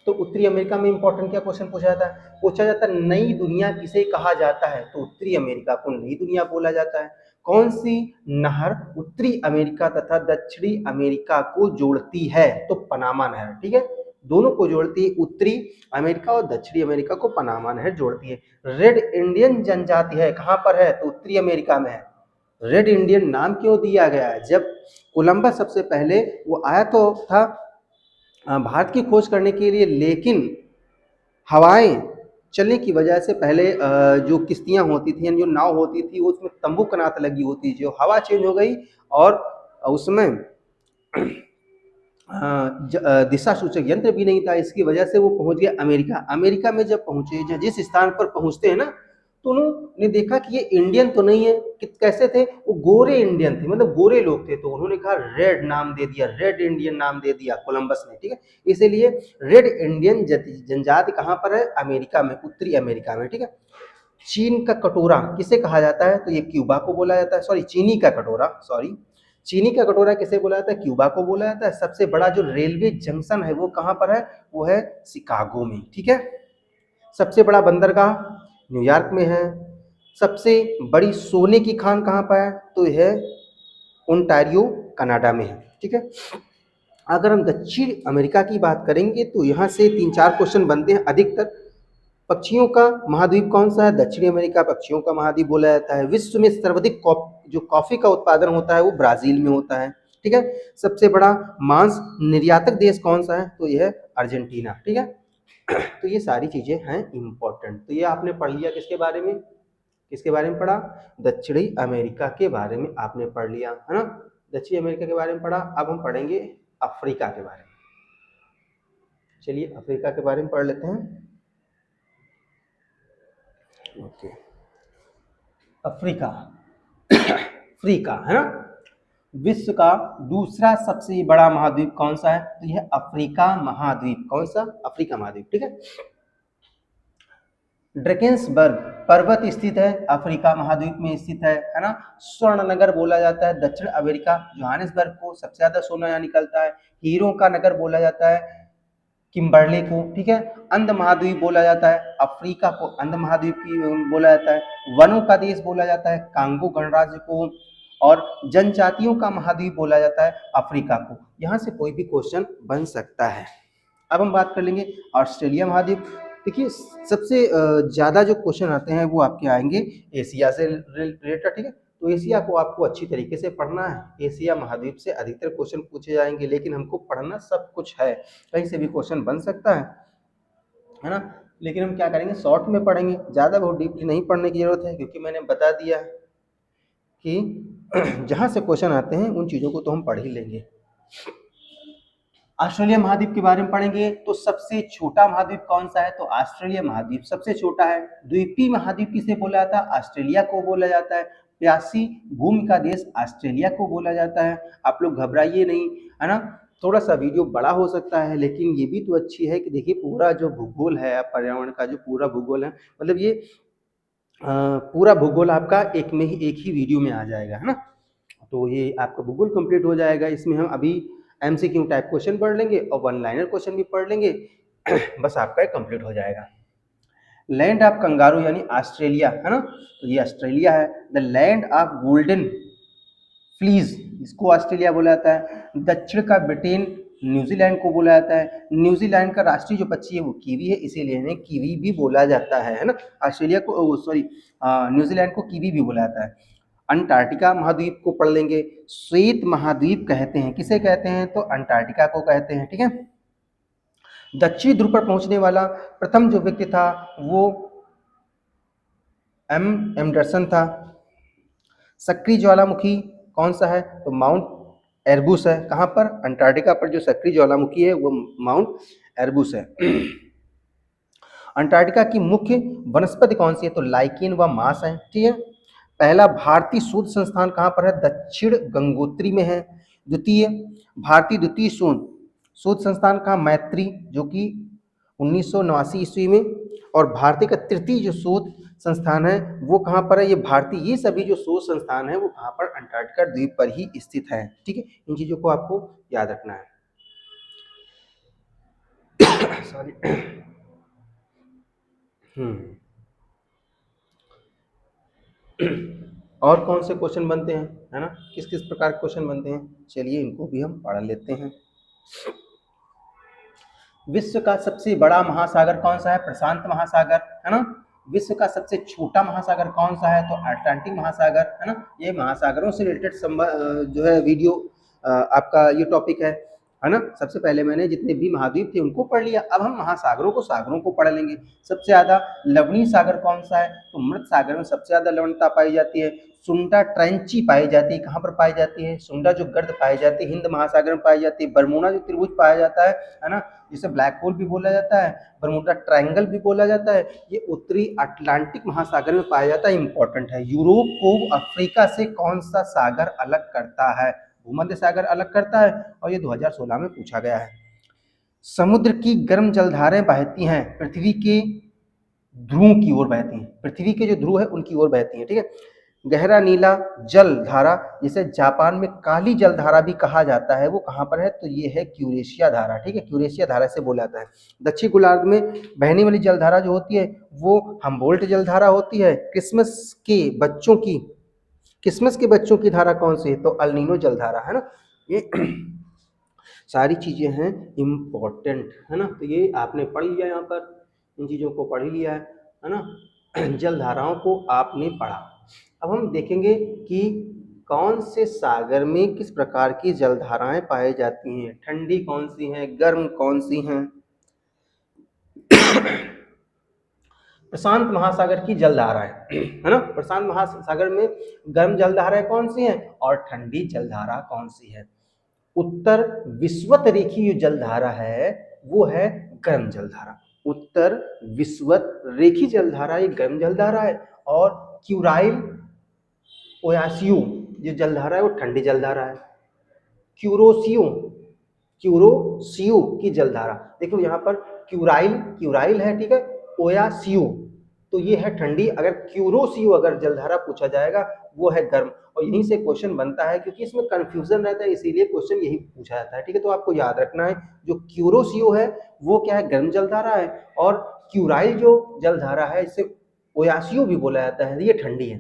तो उत्तरी अमेरिका में इंपॉर्टेंट क्या क्वेश्चन पूछा जाता है नई दुनिया किसे कहा जाता है? तो उत्तरी अमेरिका को नई दुनिया बोला जाता है। कौन सी नहर उत्तरी अमेरिका तथा दक्षिणी अमेरिका को जोड़ती है? तो पनामा नहर। ठीक है, दोनों को जोड़ती है, उत्तरी अमेरिका और दक्षिणी अमेरिका को पनामा नहर जोड़ती है। रेड इंडियन जनजाति है, कहाँ पर है? तो उत्तरी अमेरिका में है। रेड इंडियन नाम क्यों दिया गया है? जब कोलंबस सबसे पहले वो आया तो था भारत की खोज करने के लिए, लेकिन हवाएं चलने की वजह से पहले जो किश्तियां होती थी, जो नाव होती थी, उसमें तंबू कनात लगी होती, जो हवा चेंज हो गई और उसमें दिशा सूचक यंत्र भी नहीं था, इसकी वजह से वो पहुंच गया अमेरिका। अमेरिका में जब पहुंचे, जिस स्थान पर पहुंचते हैं ना, तो उन्होंने देखा कि ये इंडियन तो नहीं है। कैसे थे वो? गोरे इंडियन थे, मतलब गोरे लोग थे। तो उन्होंने कहा रेड नाम दे दिया, रेड इंडियन नाम दे दिया कोलंबस ने। ठीक है, इसीलिए रेड इंडियन जनजाति कहाँ पर है? अमेरिका में, उत्तरी अमेरिका में। ठीक है, चीन का कटोरा किसे कहा जाता है? तो ये क्यूबा को बोला जाता है। सॉरी, चीनी का कटोरा, सॉरी, चीनी का कटोरा किसे बोला जाता है? क्यूबा को बोला जाता है। सबसे बड़ा जो रेलवे जंक्शन है वो कहाँ पर है? वो है शिकागो में। ठीक है, सबसे बड़ा बंदरगाह न्यूयॉर्क में है। सबसे बड़ी सोने की खान कहाँ पर है? तो यह है ओंटारियो कनाडा में है। ठीक है, अगर हम दक्षिण अमेरिका की बात करेंगे तो यहाँ से 3-4 क्वेश्चन बनते हैं अधिकतर। पक्षियों का महाद्वीप कौन सा है? दक्षिणी अमेरिका पक्षियों का महाद्वीप बोला जाता है। विश्व में सर्वाधिक जो कॉफी का उत्पादन होता है वो ब्राजील में होता है। ठीक है, सबसे बड़ा मांस निर्यातक देश कौन सा है? तो यह है अर्जेंटीना। ठीक है, तो ये सारी चीजें हैं इंपॉर्टेंट। तो ये आपने पढ़ लिया किसके बारे में? किसके बारे में पढ़ा? दक्षिणी अमेरिका के बारे में आपने पढ़ लिया, है ना। दक्षिणी अमेरिका के बारे में पढ़ा। अब हम पढ़ेंगे अफ्रीका के बारे में। चलिए अफ्रीका के बारे में पढ़ लेते हैं। ओके, अफ्रीका अफ्रीका, है ना। विश्व का दूसरा सबसे बड़ा महाद्वीप कौन सा है? तो यह अफ्रीका महाद्वीप। कौन सा? अफ्रीका महाद्वीप। ठीक है। ड्रेकेंसबर्ग पर्वत स्थित है, अफ्रीका महाद्वीप में स्थित है ना। स्वर्ण नगर बोला जाता है दक्षिण अमेरिका जोहानिसबर्ग को, सबसे ज्यादा सोना यहाँ निकलता है। हीरो का नगर बोला जाता है किम्बर्ले को। ठीक है। अंध महाद्वीप बोला जाता है अफ्रीका को, अंध महाद्वीप की बोला जाता है। वनों का देश बोला जाता है कांगो गणराज्य को, और जनजातियों का महाद्वीप बोला जाता है अफ्रीका को। यहाँ से कोई भी क्वेश्चन बन सकता है। अब हम बात कर लेंगे ऑस्ट्रेलिया महाद्वीप। देखिए सबसे ज़्यादा जो क्वेश्चन आते हैं वो आपके आएंगे एशिया से रिलेटेड। ठीक है। तो एशिया को आपको अच्छी तरीके से पढ़ना है। एशिया महाद्वीप से अधिकतर क्वेश्चन पूछे जाएंगे, लेकिन हमको पढ़ना सब कुछ है, कहीं से भी क्वेश्चन बन सकता है ना। लेकिन हम क्या करेंगे, शॉर्ट में पढ़ेंगे, ज़्यादा बहुत डीपली नहीं पढ़ने की जरूरत है, क्योंकि मैंने बता दिया है कि जहाँ से क्वेश्चन आते हैं उन चीज़ों को तो हम पढ़ ही लेंगे। ऑस्ट्रेलिया महाद्वीप के बारे में पढ़ेंगे तो सबसे छोटा महाद्वीप कौन सा है? तो ऑस्ट्रेलिया महाद्वीप सबसे छोटा है। द्वीपीय महाद्वीप किसे बोला जाता है? ऑस्ट्रेलिया को बोला जाता है। प्यासी भूमि का देश ऑस्ट्रेलिया को बोला जाता है। आप लोग घबराइए नहीं, है ना। थोड़ा सा वीडियो बड़ा हो सकता है, लेकिन ये भी तो अच्छी है कि देखिए पूरा जो भूगोल है, पर्यावरण का जो पूरा भूगोल है, मतलब ये पूरा भूगोल आपका एक ही वीडियो में आ जाएगा, है ना। तो ये आपका भूगोल कंप्लीट हो जाएगा। इसमें हम अभी MCQ टाइप क्वेश्चन पढ़ लेंगे और वन लाइनर क्वेश्चन भी पढ़ लेंगे बस आपका कंप्लीट हो जाएगा। लैंड ऑफ कंगारू यानी ऑस्ट्रेलिया, है ना। तो ये ऑस्ट्रेलिया है। The land of golden fleas, इसको ऑस्ट्रेलिया बोला जाता है। दक्षिण का ब्रिटेन न्यूजीलैंड को बोला जाता है। न्यूजीलैंड का राष्ट्रीय जो पक्षी है वो कीवी है, इसीलिए इन्हें कीवी भी बोला जाता है ना। ऑस्ट्रेलिया को सॉरी न्यूजीलैंड को कीवी भी बोला जाता है। अंटार्कटिका महाद्वीप को पढ़ लेंगे। श्वेत महाद्वीप कहते हैं, किसे कहते हैं? तो अंटार्कटिका को कहते हैं। ठीक है। दक्षिणी ध्रुव पर पहुंचने वाला प्रथम जो व्यक्ति था वो एंडरसन था। सक्रिय ज्वालामुखी कौन सा है? तो माउंट एरबुस है। कहाँ पर? अंटार्कटिका पर जो सक्रिय ज्वालामुखी है वो माउंट एरबुस है। अंटार्कटिका की मुख्य वनस्पति कौन सी है? तो लाइकेन व मास है। ठीक है। पहला भारतीय शोध संस्थान कहाँ पर है? दक्षिण गंगोत्री में है। द्वितीय भारतीय द्वितीय शोध संस्थान कहाँ? मैत्री, जो कि 1989 ईस्वी में। और भारतीय का तृतीय जो शोध संस्थान है वो कहाँ पर है? ये भारतीय, ये सभी जो शोध संस्थान है वो कहाँ पर? अंटार्कटिका द्वीप पर ही स्थित है। ठीक है। इन चीजों को आपको याद रखना है। सॉरी। और कौन से क्वेश्चन बनते हैं, है ना, किस किस प्रकार के क्वेश्चन बनते हैं, चलिए इनको भी हम पढ़ लेते हैं। विश्व का सबसे बड़ा महासागर कौन सा है? प्रशांत महासागर, है ना। विश्व का सबसे छोटा महासागर कौन सा है? तो अटलांटिक महासागर, है ना। ये महासागरों से रिलेटेड जो है वीडियो आपका ये टॉपिक है ना। सबसे पहले मैंने जितने भी महाद्वीप थे उनको पढ़ लिया, अब हम महासागरों को, सागरों को पढ़ लेंगे। सबसे ज्यादा लवणीय सागर कौन सा है? तो मृत सागर में सबसे ज्यादा लवणता पाई जाती है। सुंडा ट्रेंची पाई जाती है, कहाँ पर पाई जाती है? सुंडा जो गर्द पाई जाती है हिंद महासागर में पाई जाती है। बरमूडा जो त्रिभुज पाया जाता है ना, जिसे ब्लैक होल भी बोला जाता है, बरमूडा ट्रायंगल भी बोला जाता है, ये उत्तरी अटलांटिक महासागर में पाया जाता है। इंपॉर्टेंट है। यूरोप को अफ्रीका से कौन सा सागर अलग करता है? भूमध्य सागर अलग करता है, और ये 2016 में पूछा गया है। समुद्र की गर्म जलधाराएं बहती हैं पृथ्वी के ध्रुवों की ओर बहती हैं, पृथ्वी के जो ध्रुव है उनकी ओर बहती हैं। ठीक है। गहरा नीला जल धारा, जिसे जापान में काली जल धारा भी कहा जाता है, वो कहाँ पर है? तो ये है क्यूरेशिया धारा। ठीक है। क्यूरेशिया धारा से बोला जाता है। दक्षिण गोलार्ध में बहने वाली जल धारा जो होती है वो हम्बोल्ट जल धारा होती है। क्रिसमस के बच्चों की धारा कौन सी है? तो अल्नीनो जल धारा, है ना। ये सारी चीजें हैं इम्पोर्टेंट, है ना। तो ये आपने पढ़ लिया, यहाँ पर इन चीजों को पढ़ लिया है ना। जल धाराओं को आपने पढ़ा। अब हम देखेंगे कि कौन से सागर में किस प्रकार की जलधाराएं पाई जाती हैं, ठंडी कौन सी हैं, गर्म कौन सी हैं। प्रशांत महासागर की जलधाराएं, है ना। प्रशांत महासागर में गर्म जलधाराएं कौन सी हैं और ठंडी जलधारा कौन सी है? उत्तर विषुवत रेखीय जो जलधारा है वो है गर्म जलधारा। उत्तर विषुवत रेखीय जलधारा ये गर्म जलधारा है। और क्यूराइल ओयासियो जो जलधारा है वो ठंडी जलधारा है। क्यूरोसियो, क्यूरोसियो की जलधारा, देखो यहाँ पर क्यूराइल, क्यूराइल है, ठीक है, ओयासियो, तो ये है ठंडी। अगर क्यूरोसियो अगर जलधारा पूछा जाएगा वो है गर्म। और यहीं से क्वेश्चन बनता है, क्योंकि इसमें कंफ्यूजन रहता है इसीलिए क्वेश्चन यही पूछा जाता है, ठीक है। तो आपको याद रखना है जो क्यूरोसियो है वो क्या है, गर्म जलधारा है, और क्यूराइल जो जलधारा है इसे ओयासियो भी बोला जाता है, ये ठंडी है।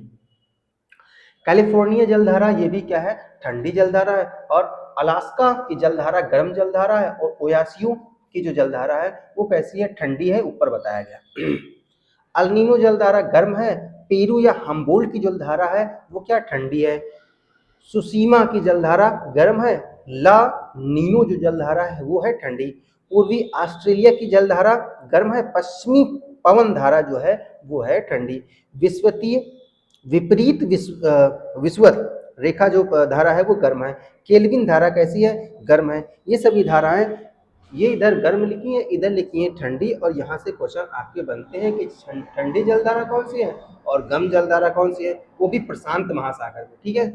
कैलिफोर्निया जलधारा ये भी क्या है, ठंडी जलधारा है। और अलास्का की जलधारा गर्म जलधारा है, और ओयासियो की जो जलधारा है वो कैसी है, ठंडी है, ऊपर बताया गया। अल्नीनो जलधारा गर्म है। पेरू या हम्बोल्ट की जलधारा है वो क्या, ठंडी है। सुसीमा की जलधारा गर्म है। ला नीनो जो जलधारा है वो है ठंडी। पूर्वी ऑस्ट्रेलिया की जलधारा गर्म है। पश्चिमी पवन धारा जो है वो है ठंडी। विश्वतीय विपरीत विषुवत रेखा जो धारा है वो गर्म है। केल्विन धारा कैसी है, गर्म है। ये सभी धाराएं, ये इधर गर्म लिखी है, इधर लिखी है ठंडी, और यहाँ से क्वेश्चन आपके बनते हैं कि ठंडी जलधारा कौन सी है और गर्म जलधारा कौन सी है, वो भी प्रशांत महासागर में, ठीक है।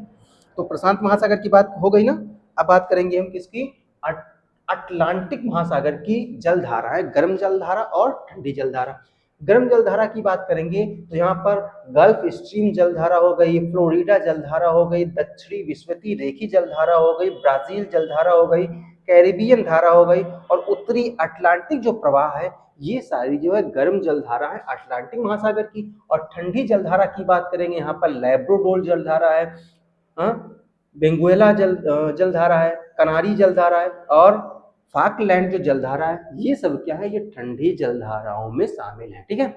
तो प्रशांत महासागर की बात हो गई ना। अब बात करेंगे हम किसकी, अटलांटिक महासागर की जलधारा है, गर्म जलधारा और ठंडी जलधारा। गर्म जलधारा की बात करेंगे तो यहाँ पर गल्फ स्ट्रीम जलधारा हो गई, फ्लोरिडा जलधारा हो गई, दक्षिणी विश्वती रेखी जलधारा हो गई, ब्राजील जलधारा हो गई, कैरिबियन धारा हो गई, और उत्तरी अटलांटिक जो प्रवाह है ये सारी जो है गर्म जलधारा है अटलांटिक महासागर की। और ठंडी जलधारा की बात करेंगे यहाँ पर लैब्राडोर जलधारा है, बेंगुएला जलधारा है, कनारी जलधारा है, और फाकलैंड जो जलधारा है, ये सब क्या है, ये ठंडी जलधाराओं में शामिल है, ठीक है।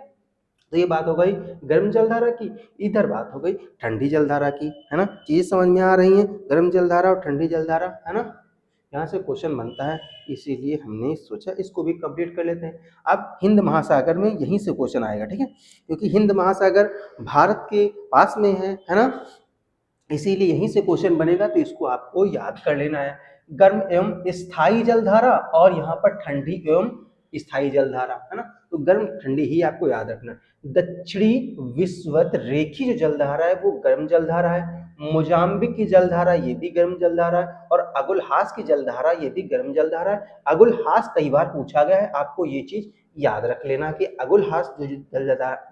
तो ये बात हो गई गर्म जलधारा की, इधर बात हो गई ठंडी जलधारा की, है ना। चीज समझ में आ रही है, गर्म जलधारा और ठंडी जलधारा, है ना। यहाँ से क्वेश्चन बनता है, इसीलिए हमने सोचा इसको भी कंप्लीट कर लेते हैं। अब हिंद महासागर में यहीं से क्वेश्चन आएगा, ठीक है, क्योंकि हिंद महासागर भारत के पास में है ना, इसीलिए यहीं से क्वेश्चन बनेगा, तो इसको आपको याद कर लेना है। गर्म एवं स्थायी जलधारा और यहाँ पर ठंडी एवं स्थायी जलधारा, है ना। तो गर्म ठंडी ही आपको याद रखना है। दक्षिणी विषुवत रेखी जो जलधारा है वो गर्म जलधारा है। मोजाम्बिक की जलधारा ये भी गर्म जलधारा है, और अगुलहास की जलधारा ये भी गर्म जलधारा है। अगुलहास कई बार पूछा गया है, आपको ये चीज याद रख लेना कि अगुलहास जो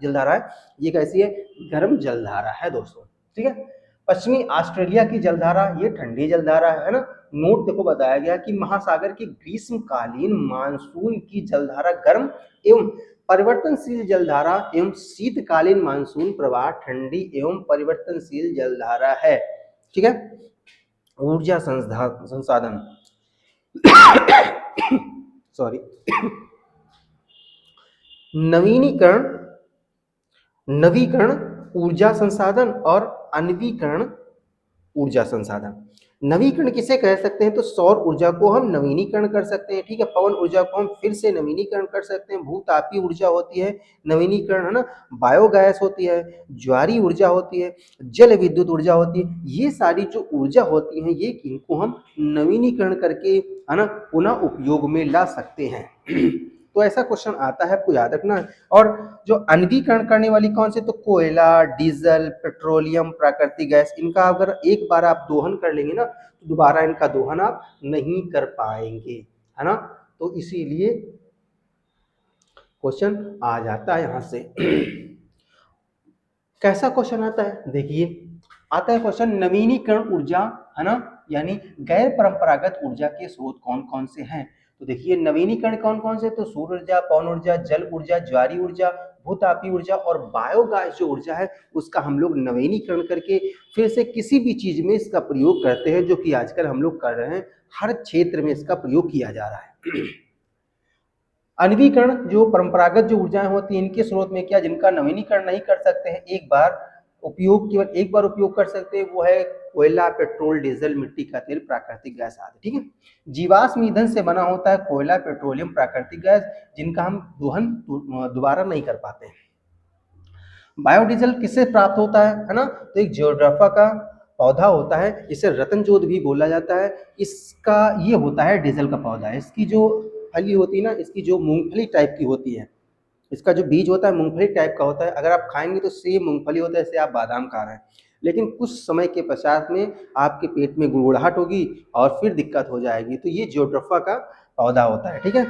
जलधारा है ये कैसी है, गर्म जलधारा है दोस्तों, ठीक है। पश्चिमी ऑस्ट्रेलिया की जलधारा ये ठंडी जलधारा है ना। नोट देखो बताया गया कि महासागर की ग्रीष्मकालीन मानसून की जलधारा गर्म एवं परिवर्तनशील जलधारा एवं शीतकालीन मानसून प्रवाह ठंडी एवं परिवर्तनशील जलधारा है, ठीक है। ऊर्जा संसाधन सॉरी नवीनीकरण, नवीकरण ऊर्जा संसाधन और अन्वीकरण ऊर्जा संसाधन। नवीकरण किसे कह सकते हैं, तो सौर ऊर्जा को हम नवीनीकरण कर सकते हैं, ठीक है। पवन ऊर्जा को हम फिर से नवीनीकरण कर सकते हैं। भूतापीय ऊर्जा होती है नवीनीकरण, है ना। बायोगैस होती है, ज्वारी ऊर्जा होती है, जल विद्युत ऊर्जा होती है। ये सारी जो ऊर्जा होती है ये इनको हम नवीनीकरण करके, है ना, पुनः उपयोग में ला सकते हैं। तो ऐसा क्वेश्चन आता है, आपको याद रखना है। और जो अन्वीकरण करने वाली कौन से, तो कोयला, डीजल, पेट्रोलियम, प्राकृतिक गैस, इनका अगर एक बार आप दोहन कर लेंगे ना तो दोबारा इनका दोहन आप नहीं कर पाएंगे, है ना। तो इसीलिए क्वेश्चन आ जाता है यहां से। कैसा क्वेश्चन आता है, देखिए आता है क्वेश्चन नवीनीकरण ऊर्जा, है ना, यानी गैर परंपरागत ऊर्जा के स्रोत कौन कौन से हैं। तो देखिए नवीनीकरण कौन कौन से, तो सूर्य ऊर्जा, पवन ऊर्जा, जल ऊर्जा, ज्वारी ऊर्जा, भूतापीय ऊर्जा और बायोगैस जो ऊर्जा है उसका हम लोग नवीनीकरण करके फिर से किसी भी चीज में इसका प्रयोग करते हैं, जो कि आजकल हम लोग कर रहे हैं, हर क्षेत्र में इसका प्रयोग किया जा रहा है। अन्वीकरण जो परंपरागत जो ऊर्जाएं होती हैं इनके स्रोत में क्या, जिनका नवीनीकरण नहीं कर सकते हैं, एक बार उपयोग, केवल एक बार उपयोग कर सकते हैं, वो है कोयला, पेट्रोल, डीजल, मिट्टी का तेल, प्राकृतिक गैस आदि, ठीक है। जीवाश्म ईंधन से बना होता है कोयला, पेट्रोलियम, प्राकृतिक गैस, जिनका हम दोहन दोबारा नहीं कर पाते हैं। बायोडीजल किससे प्राप्त होता है ना, तो एक जियोड्राफा का पौधा होता है, इसे रतनजोत भी बोला जाता है। इसका ये होता है डीजल का पौधा, इसकी जो फली होती है ना, इसकी जो मूंगफली टाइप की होती है, इसका जो बीज होता है मूंगफली टाइप का होता है, अगर आप खाएंगे तो सेम मूंगफली होता है, जैसे आप बादाम खा रहे हैं। लेकिन कुछ समय के पश्चात में आपके पेट में गुड़गुड़ाहट होगी और फिर दिक्कत हो जाएगी। तो ये जियोट्रोफा का पौधा होता है, ठीक है।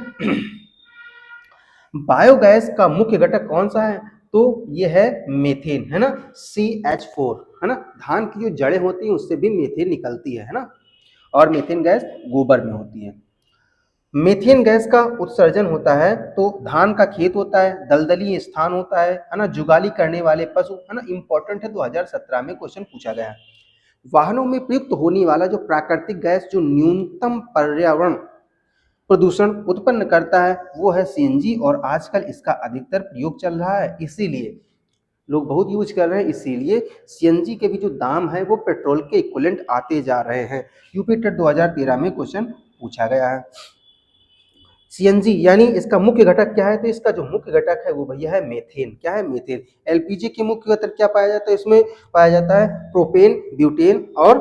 बायोगैस का मुख्य घटक कौन सा है? तो ये है मीथेन, है ना, CH4, है ना। धान की जो जड़ें होती हैं उससे भी मीथेन निकलती है ना, और मीथेन गैस गोबर में होती है। मीथेन गैस का उत्सर्जन होता है तो धान का खेत होता है, दलदली स्थान होता है ना, जुगाली करने वाले पशु, है ना, इंपॉर्टेंट है, 2017 में क्वेश्चन पूछा गया है। वाहनों में प्रयुक्त होने वाला जो प्राकृतिक गैस जो न्यूनतम पर्यावरण प्रदूषण उत्पन्न करता है वो है CNG, और आजकल इसका अधिकतर प्रयोग चल रहा है, इसीलिए लोग बहुत यूज कर रहे हैं, इसीलिए CNG के भी जो दाम है वो पेट्रोल के इक्विवेलेंट आते जा रहे हैं। यूपी टेट 2013 में क्वेश्चन पूछा गया है। CNG यानी इसका मुख्य घटक क्या है? तो इसका जो मुख्य घटक है वो भैया है मीथेन। क्या है? मीथेन। LPG के मुख्य घटक क्या पाया जाता है? इसमें पाया जाता है प्रोपेन, ब्यूटेन, और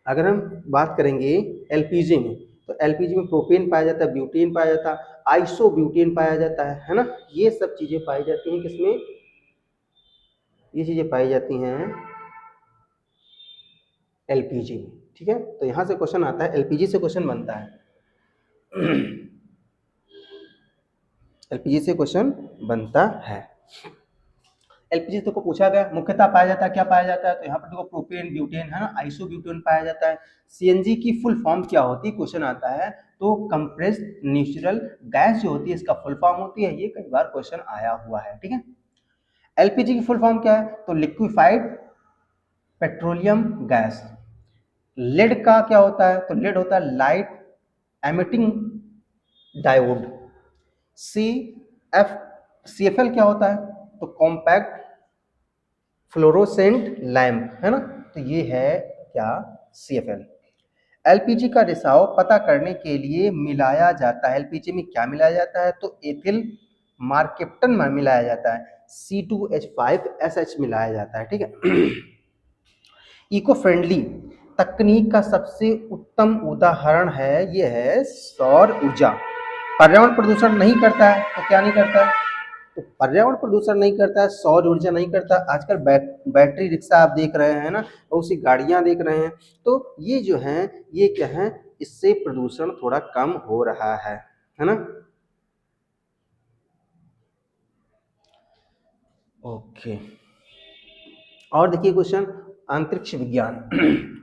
अगर हम बात करेंगे LPG में, तो LPG में प्रोपेन पाया जाता है, ब्यूटेन पाया जाता है, आइसोब्यूटेन पाया जाता है ना। ये सब चीजें पाई जाती हैं किसमें? ये चीजें पाई जाती हैं LPG में, ठीक है। तो यहां से क्वेश्चन आता है, LPG से क्वेश्चन बनता है। LPG से क्वेश्चन बनता है। LPG तो को पूछा गया मुख्यतः पाया जाता है, क्या पाया जाता है? तो यहाँ पर देखो प्रोपेन, ब्यूटेन, है ना, आइसोब्यूटेन पाया जाता है। CNG की फुल फॉर्म क्या होती है? क्वेश्चन आता है तो कंप्रेस्ड नेचुरल गैस जो होती है इसका फुल फॉर्म होती है, ये कई बार क्वेश्चन आया हुआ है, ठीक है। LPG की फुल फॉर्म क्या है? तो लिक्विफाइड पेट्रोलियम गैस। लेड का क्या होता है? तो लेड होता है लाइट एमिटिंग डायोड। CFL क्या होता है? तो कॉम्पैक्ट फ्लोरोसेंट लैंप, है ना। तो ये है क्या? CFL। LPG का रिसाव पता करने के लिए मिलाया जाता है, LPG में क्या मिलाया जाता है? तो एथिल मार्केप्टन में मिलाया जाता है, C2H5SH मिलाया जाता है, ठीक है। इको फ्रेंडली तकनीक का सबसे उत्तम उदाहरण है, ये है सौर ऊर्जा। पर्यावरण प्रदूषण नहीं करता है, तो क्या नहीं करता है? तो पर्यावरण प्रदूषण नहीं करता है, सौर ऊर्जा नहीं करता। आजकल बैटरी रिक्शा आप देख रहे हैं ना, बहुत सी गाड़ियां देख रहे हैं, तो ये जो है ये क्या है? इससे प्रदूषण थोड़ा कम हो रहा है ना। ओके, और देखिए क्वेश्चन अंतरिक्ष विज्ञान।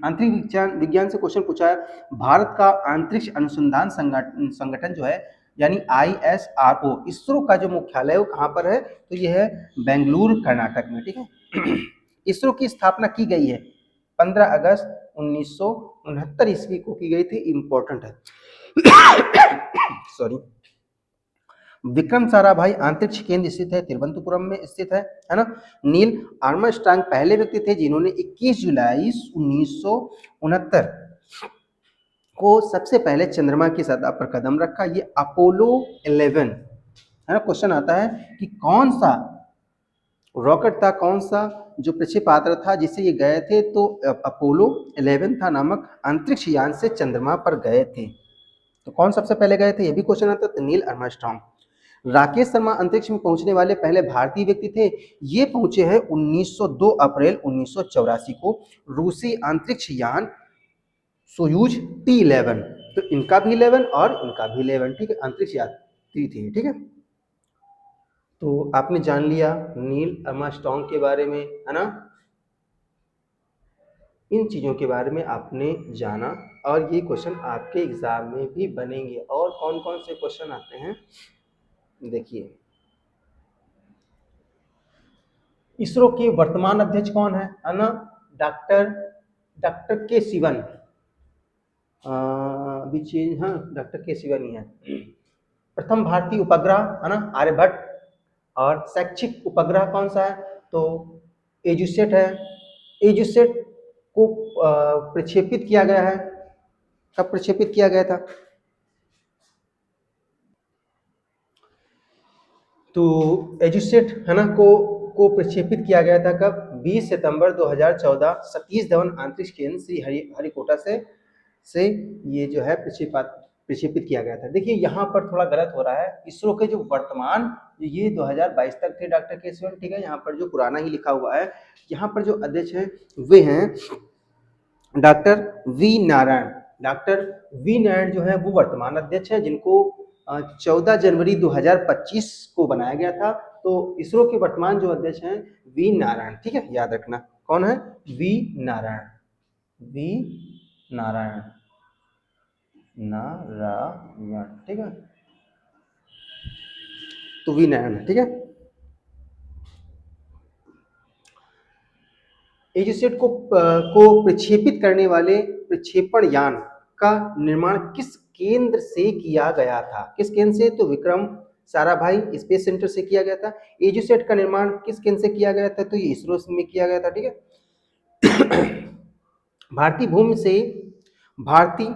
अंतरिक्ष विज्ञान से क्वेश्चन पूछा है, भारत का अंतरिक्ष अनुसंधान संगठन जो है यानी ISRO, इसरो का जो मुख्यालय वो कहाँ पर है? तो ये है बेंगलुरु, कर्नाटक में, ठीक है। इसरो की स्थापना की गई है 15 अगस्त 1969 ईस्वी को की गई थी, इंपॉर्टेंट है। सॉरी। विक्रम साराभाई अंतरिक्ष केंद्र स्थित है, तिरुवनंतपुरम में स्थित है ना। नील आर्मस्ट्रांग पहले व्यक्ति थे जिन्होंने 21 जुलाई 1969 को सबसे पहले चंद्रमा की सतह पर कदम रखा। ये अपोलो 11, है ना। क्वेश्चन आता है कि कौन सा रॉकेट था, कौन सा जो प्रक्षेपात्र था जिससे ये गए थे? तो अपोलो 11 था नामक अंतरिक्ष यान से चंद्रमा पर गए थे। तो कौन सबसे पहले गए थे, ये भी क्वेश्चन आता है। तो नील आर्मस्ट्रांग। राकेश शर्मा अंतरिक्ष में पहुंचने वाले पहले भारतीय व्यक्ति थे, ये पहुंचे हैं 2 अप्रैल 1984 को, रूसी अंतरिक्ष यान सोयूज T11। तो इनका भी 11 और इनका भी 11, ठीक है, अंतरिक्ष यात्री थे, ठीक है। तो आपने जान लिया नील आर्मस्ट्रांग के बारे में, है ना, इन चीज़ों के बारे में आपने जाना, और ये क्वेश्चन आपके एग्जाम में भी बनेंगे। और कौन कौन से क्वेश्चन आते हैं देखिए। इसरो के वर्तमान अध्यक्ष कौन है ना? डॉक्टर डॉक्टर के सिवन। अभी चेंज, हाँ, डॉक्टर के सिवन ही है। प्रथम भारतीय उपग्रह, है ना, आर्यभट्ट। और शैक्षिक उपग्रह कौन सा है? तो एजुसेट है। एजुसेट को प्रक्षेपित किया गया है, कब प्रक्षेपित किया गया था? तो एजुसेट, है ना, को प्रक्षेपित किया गया था कब? 20 सितंबर 2014 सतीश धवन अंतरिक्ष केंद्र श्री हरिकोटा से ये जो है प्रक्षेपित प्रक्षेपित किया गया था। देखिए यहाँ पर थोड़ा गलत हो रहा है, इसरो के जो वर्तमान ये 2022 तक थे डॉक्टर के सिवन, ठीक है। यहाँ पर जो पुराना ही लिखा हुआ है, यहाँ पर जो अध्यक्ष हैं वे हैं doctor V Narayan. Doctor V Narayan जो है वो वर्तमान अध्यक्ष है, जिनको 14 जनवरी 2025 को बनाया गया था। तो इसरो के वर्तमान जो अध्यक्ष हैं वी नारायण, ठीक है, याद रखना कौन है, वी नारायण, वी नारायण, नारायण, ठीक है, तो वी नारायण, ठीक है। एजिसेट को प्रक्षेपित करने वाले प्रक्षेपण यान का निर्माण किस केंद्र से किया गया था, किस केंद्र से, तो विक्रम साराभाई स्पेस सेंटर से किया गया था। एजिसेट का निर्माण किस केंद्र से किया गया था, तो ये इसरो में किया गया था, ठीक है। भारतीय भूमि से भारतीय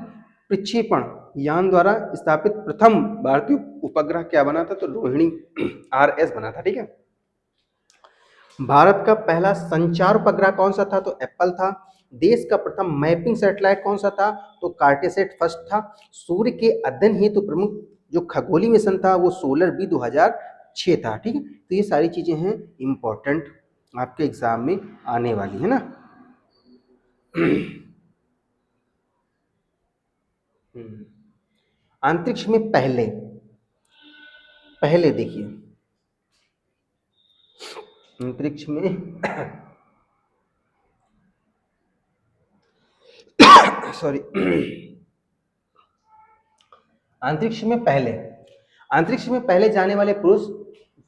प्रक्षेपण यान द्वारा स्थापित प्रथम भारतीय उपग्रह क्या बना था, तो रोहिणी RS बना था, ठीक है। भारत का पहला संचार उपग्रह कौन सा था, तो एप्पल था। देश का प्रथम मैपिंग सैटेलाइट कौन सा था, तो कार्टेसेट फर्स्ट था। सूर्य के अध्ययन हेतु तो प्रमुख जो खगोलीय मिशन था वो सोलर बी 2006 था, ठीक है। तो ये सारी चीजें हैं इंपॉर्टेंट आपके एग्जाम में आने वाली है ना। अंतरिक्ष में पहले पहले देखिए अंतरिक्ष में सॉरी अंतरिक्ष में पहले जाने वाले पुरुष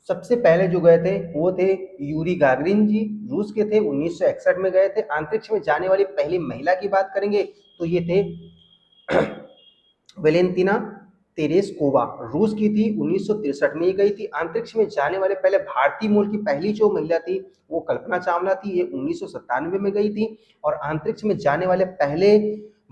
सबसे पहले जो गए थे वो थे यूरी गागरिन जी, रूस के थे, 1961 में गए थे। अंतरिक्ष में जाने वाली पहली महिला की बात करेंगे तो ये थे वेलेंटिना तेरेस्कोवा, रूस की थी, 1963 में ही गई थी। अंतरिक्ष में जाने वाले पहले भारतीय मूल की पहली जो महिला थी वो कल्पना चावला थी, ये 1997 में गई थी। और अंतरिक्ष में जाने वाले पहले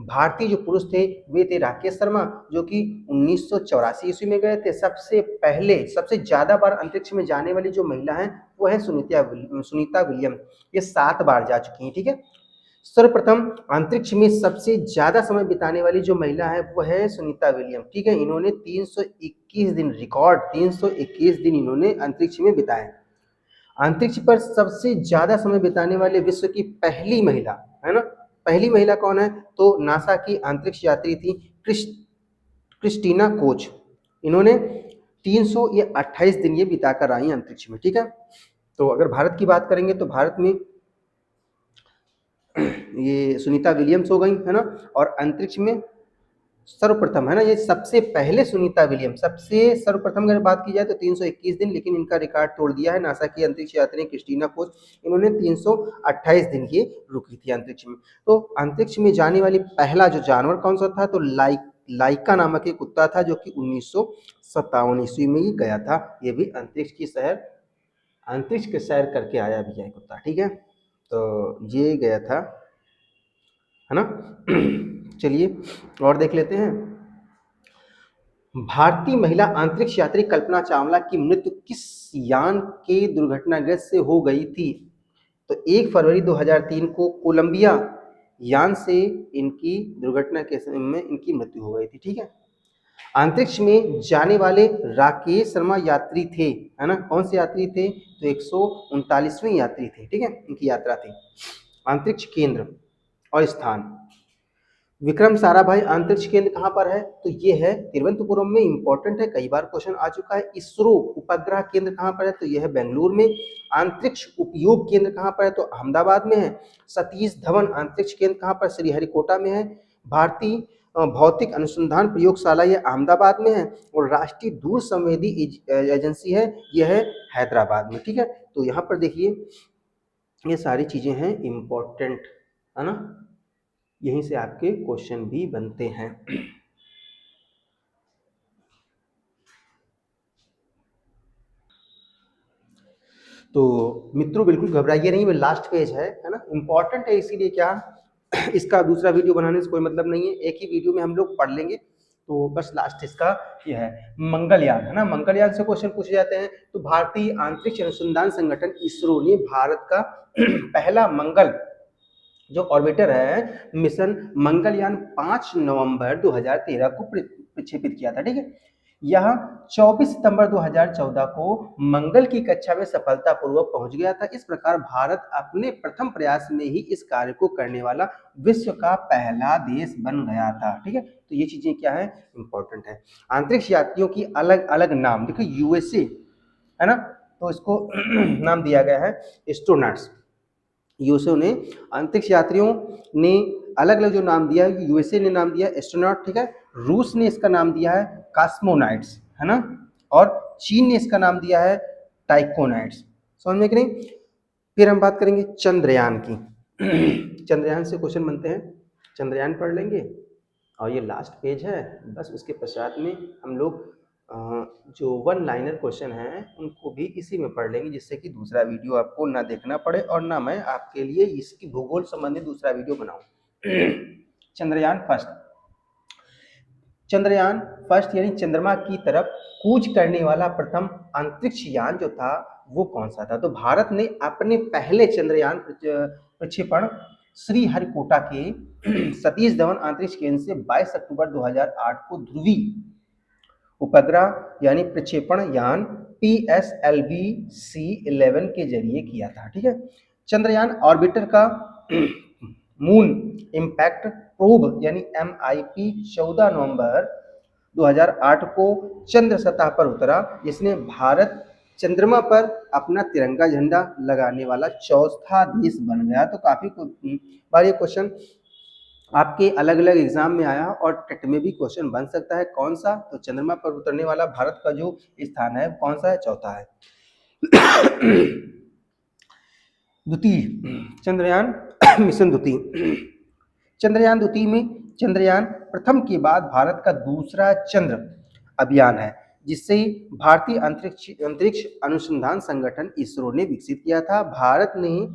भारतीय जो पुरुष थे वे थे राकेश शर्मा, जो कि 1984 ईस्वी में गए थे। सबसे ज्यादा बार अंतरिक्ष में जाने वाली जो महिला है वो है सुनीता विलियम, ये 7 बार जा चुकी हैं, ठीक है। सर्वप्रथम अंतरिक्ष में सबसे ज्यादा समय बिताने वाली जो महिला है वो है सुनीता विलियम, ठीक है। इन्होंने 321 दिन, रिकॉर्ड 321 दिन इन्होंने अंतरिक्ष में बिताए। अंतरिक्ष पर सबसे ज्यादा समय बिताने वाले विश्व की पहली महिला है ना, पहली महिला कौन है, तो नासा की अंतरिक्ष यात्री थी क्रिस्टीना कोच। इन्होंने 328 दिन ये बिताकर आई अंतरिक्ष में, ठीक है। तो अगर भारत की बात करेंगे तो भारत में ये सुनीता विलियम्स हो गई है ना। और अंतरिक्ष में सर्वप्रथम है ना, ये सबसे पहले सुनीता विलियम्स, सबसे सर्वप्रथम अगर बात की जाए तो 321 दिन, लेकिन इनका रिकॉर्ड तोड़ दिया है नासा की अंतरिक्ष यात्री क्रिस्टीना कोच, इन्होंने 328 दिन ये रुकी थी अंतरिक्ष में। तो अंतरिक्ष में जाने वाली पहला जो जानवर कौन सा था, तो लाइका नामक एक कुत्ता था, जो कि 1957 ईस्वी में ही गया था। ये भी अंतरिक्ष के सैर करके आया भी है कुत्ता, ठीक है। तो ये गया था, है ना। चलिए और देख लेते हैं, भारतीय महिला अंतरिक्ष यात्री कल्पना चावला की मृत्यु किस यान के दुर्घटनाग्रस्त से हो गई थी, तो 1 फरवरी 2003 को कोलंबिया यान से इनकी दुर्घटना के समय में इनकी मृत्यु हो गई थी, ठीक है। अंतरिक्ष में जाने वाले राकेश शर्मा यात्री थे, है ना, कौन से यात्री थे, तो 139वें यात्री थे, ठीक है, इनकी यात्रा थी। अंतरिक्ष केंद्र और स्थान, विक्रम साराभाई अंतरिक्ष केंद्र कहाँ पर है, तो ये है तिरुवनंतपुरम में, इंपॉर्टेंट है, कई बार क्वेश्चन आ चुका है। इसरो उपग्रह केंद्र कहाँ पर है, तो यह है बेंगलुरु में। अंतरिक्ष उपयोग केंद्र कहाँ पर है, तो अहमदाबाद में है। सतीश धवन अंतरिक्ष केंद्र कहाँ पर, श्रीहरिकोटा में है। भारतीय भौतिक अनुसंधान प्रयोगशाला यह अहमदाबाद में है। और राष्ट्रीय दूर संवेदी एजेंसी है, यह है हैदराबाद में, ठीक है। तो यहाँ पर देखिए ये सारी चीजें हैं इंपॉर्टेंट, है ना, यहीं से आपके क्वेश्चन भी बनते हैं। तो मित्रों बिल्कुल घबराइए नहीं, वो लास्ट पेज है ना, इंपॉर्टेंट है, इसीलिए क्या इसका दूसरा वीडियो बनाने से कोई मतलब नहीं है, एक ही वीडियो में हम लोग पढ़ लेंगे। तो बस लास्ट इसका ये है, मंगलयान, है ना, मंगलयान से क्वेश्चन पूछे जाते हैं। तो भारतीय अंतरिक्ष अनुसंधान संगठन इसरो ने भारत का पहला जो ऑर्बिटर है मिशन मंगलयान 5 नवंबर 2013 को प्रक्षेपित किया था, ठीक है। यह 24 सितंबर 2014 को मंगल की कक्षा में सफलतापूर्वक पहुंच गया था। इस प्रकार भारत अपने प्रथम प्रयास में ही इस कार्य को करने वाला विश्व का पहला देश बन गया था, ठीक है। तो ये चीजें क्या है, इंपॉर्टेंट है। अंतरिक्ष यात्रियों की अलग अलग नाम देखो, यूएसए है ना, तो इसको नाम दिया गया है एस्ट्रोनॉट्स। यूएसए ने अंतरिक्ष यात्रियों ने अलग अलग जो नाम दिया है, यूएसए ने नाम दिया एस्ट्रोनॉट, ठीक है। रूस ने इसका नाम दिया है कॉस्मोनाइट्स, है ना, और चीन ने इसका नाम दिया है टाइकोनाइट्स। समझ में कि नहीं। फिर हम बात करेंगे चंद्रयान की। चंद्रयान से क्वेश्चन बनते हैं, चंद्रयान पढ़ लेंगे और ये लास्ट पेज है बस। उसके पश्चात में हम लोग जो वन लाइनर क्वेश्चन हैं उनको भी इसी में पढ़ लेंगे, जिससे कि दूसरा वीडियो आपको ना देखना पड़े और ना मैं आपके लिए इसकी भूगोल संबंधित दूसरा वीडियो बनाऊं। चंद्रयान फर्स्ट, चंद्रयान फर्स्ट यानी चंद्रमा की तरफ कूच करने वाला प्रथम अंतरिक्ष यान जो था वो कौन सा था। तो भारत ने अपने पहले चंद्रयान प्रक्षेपण श्रीहरिकोटा के सतीश धवन अंतरिक्ष केंद्र से 22 अक्टूबर 2008 को ध्रुवी उपग्रह यानी प्रक्षेपण यान PSLV-C11 के जरिए किया था, ठीक है। चंद्रयान ऑर्बिटर का मून इम्पैक्ट प्रोब यानी MIP 14 नवंबर 2008 को चंद्र सतह पर उतरा, जिसने भारत चंद्रमा पर अपना तिरंगा झंडा लगाने वाला चौथा देश बन गया। तो काफी बार ये क्वेश्चन आपके अलग अलग एग्जाम में आया और टेट में भी क्वेश्चन बन सकता है। कौन सा, तो चंद्रमा पर उतरने वाला भारत का जो स्थान है कौन सा है, चौथा है। द्वितीय चंद्रयान मिशन द्वितीय, चंद्रयान द्वितीय में चंद्रयान प्रथम के बाद भारत का दूसरा चंद्र अभियान है, जिसे भारतीय अंतरिक्ष अनुसंधान संगठन इसरो ने विकसित किया था। भारत ने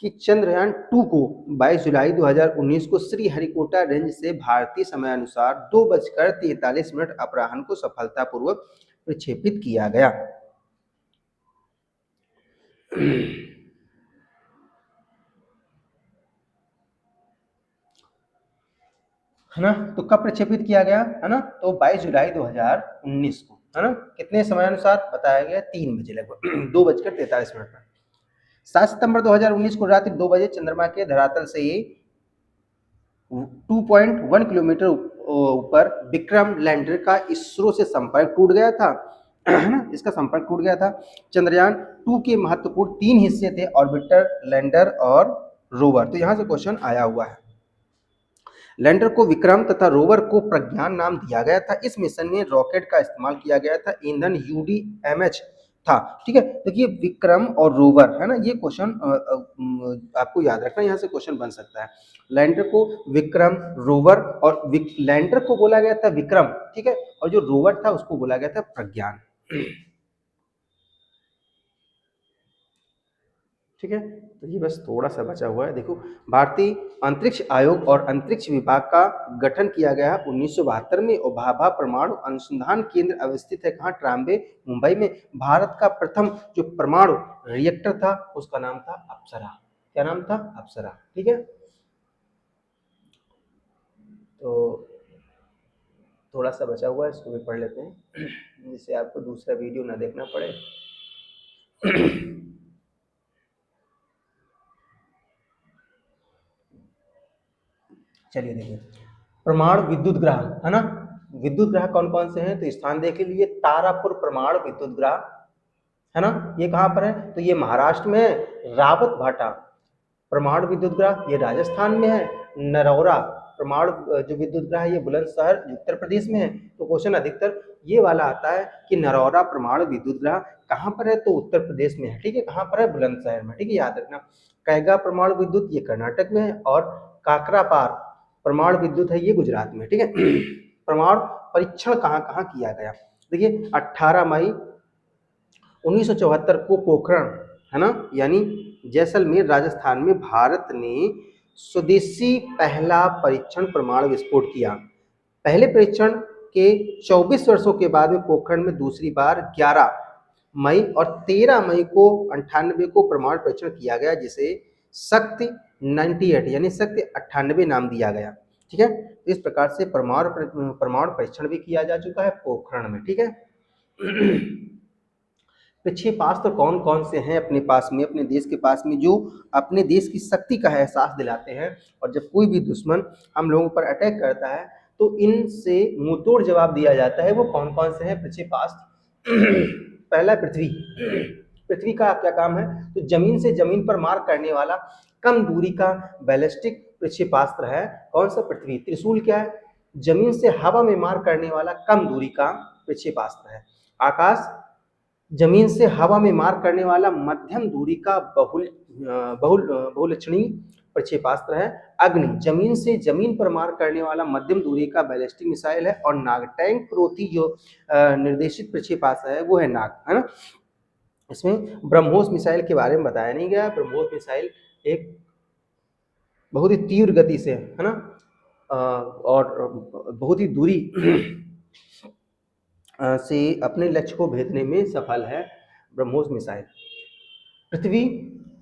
कि चंद्रयान 2 को 22 जुलाई 2019 को श्रीहरिकोटा रेंज से भारतीय समयानुसार 2:43 अपराह्न को सफलतापूर्वक प्रक्षेपित किया गया। है ना, तो कब प्रक्षेपित किया गया है ना, तो 22 जुलाई 2019 को, है ना। कितने समयानुसार बताया गया, 3 बजे लगभग 2:43 पर। 7 सितंबर 2019 को रात्रि 2 बजे चंद्रमा के धरातल से 2.1 किलोमीटर ऊपर विक्रम लैंडर का इसरो से संपर्क टूट गया था, है ना, इसका संपर्क टूट गया था। चंद्रयान 2 के महत्वपूर्ण 3 हिस्से थे, ऑर्बिटर, लैंडर और रोवर। तो यहां से क्वेश्चन आया हुआ है। लैंडर को विक्रम तथा रोवर को प्रज्ञान नाम दिया गया था। इस मिशन में रॉकेट का इस्तेमाल किया गया था, ईंधन UDMH था, ठीक है। देखिए विक्रम और रोवर, है ना, ये क्वेश्चन आपको याद रखना, यहाँ से क्वेश्चन बन सकता है। लैंडर को विक्रम, रोवर, और लैंडर को बोला गया था विक्रम, ठीक है, और जो रोवर था उसको बोला गया था प्रज्ञान, ठीक है। तो ये बस थोड़ा सा बचा हुआ है। देखो, भारतीय अंतरिक्ष आयोग और अंतरिक्ष विभाग का गठन किया गया 1972 में और भाभा परमाणु अनुसंधान केंद्र अवस्थित है कहाँ, ट्राम्बे, मुंबई में। भारत का प्रथम जो परमाणु रिएक्टर था उसका नाम था अप्सरा। क्या नाम था, अप्सरा, ठीक है। तो थोड़ा सा बचा हुआ है, इसको भी पढ़ लेते हैं जिससे आपको दूसरा वीडियो ना देखना पड़े। चलिए देखिए, परमाणु विद्युत ग्रह, है ना, विद्युत ग्रह कौन कौन से हैं, तो स्थान देख लीजिए, तारापुर परमाणु विद्युत ग्रह, है ना, ये कहाँ पर है, तो ये महाराष्ट्र में है। रावत भाटा परमाणु विद्युत ग्रह ये राजस्थान में है। नरौरा परमाणु जो विद्युत ग्रह है ये बुलंदशहर उत्तर प्रदेश में है। तो क्वेश्चन अधिकतर ये वाला आता है कि नरौरा परमाणु विद्युत ग्रह कहाँ पर है, तो उत्तर प्रदेश में है, ठीक है। कहाँ पर है, बुलंदशहर में, ठीक है, याद रखना। कैगा परमाणु विद्युत ये कर्नाटक में है, और काकरापार परमाणु विद्युत है ये गुजरात में, ठीक है। परमाणु परीक्षण कहाँ कहाँ किया गया, देखिए 18 मई 1974 को पोखरण, है ना, यानी जैसलमेर राजस्थान में भारत ने स्वदेशी पहला परीक्षण परमाणु विस्फोट किया। पहले परीक्षण के 24 वर्षों के बाद में पोखरण में दूसरी बार 11 मई और 13 मई को 98 को परमाणु परीक्षण किया गया, जिसे शक्ति 98 यानी शक्ति 98 नाम दिया गया। ठीक है, इस प्रकार से परमाणु परीक्षण भी किया जा चुका है पोखरण में। ठीक है, प्रक्षेपास्त्र कौन कौन से हैं अपने पास में, अपने देश के पास में, जो अपने देश की शक्ति का एहसास दिलाते हैं, और जब कोई भी दुश्मन हम लोगों पर अटैक करता है तो इनसे मुंहतोड़ जवाब दिया जाता है। वो कौन कौन से हैं प्रक्षेपास्त्र? पहला पृथ्वी। पृथ्वी का क्या काम है? तो जमीन से जमीन पर मार करने वाला कम दूरी का बैलिस्टिक प्रक्षेपास्त्र है। कौन सा? पृथ्वी। त्रिशूल क्या है? जमीन से हवा में मार करने वाला कम दूरी का प्रक्षेपास्त्र है। आकाश, जमीन से हवा में मार करने वाला मध्यम दूरी का बहुलक्षणीय प्रक्षेपास्त्र है। अग्नि, जमीन से जमीन पर मार करने वाला मध्यम दूरी का बैलिस्टिक मिसाइल है। और नाग, टैंक विरोधी जो निर्देशित प्रक्षेपास्त्र है वो है नाग, है ना। इसमें ब्रह्मोस मिसाइल के बारे में बताया नहीं गया। ब्रह्मोस मिसाइल एक बहुत ही तीव्र गति से, है ना, और बहुत ही दूरी से अपने लक्ष्य को भेदने में सफल है ब्रह्मोस मिसाइल। पृथ्वी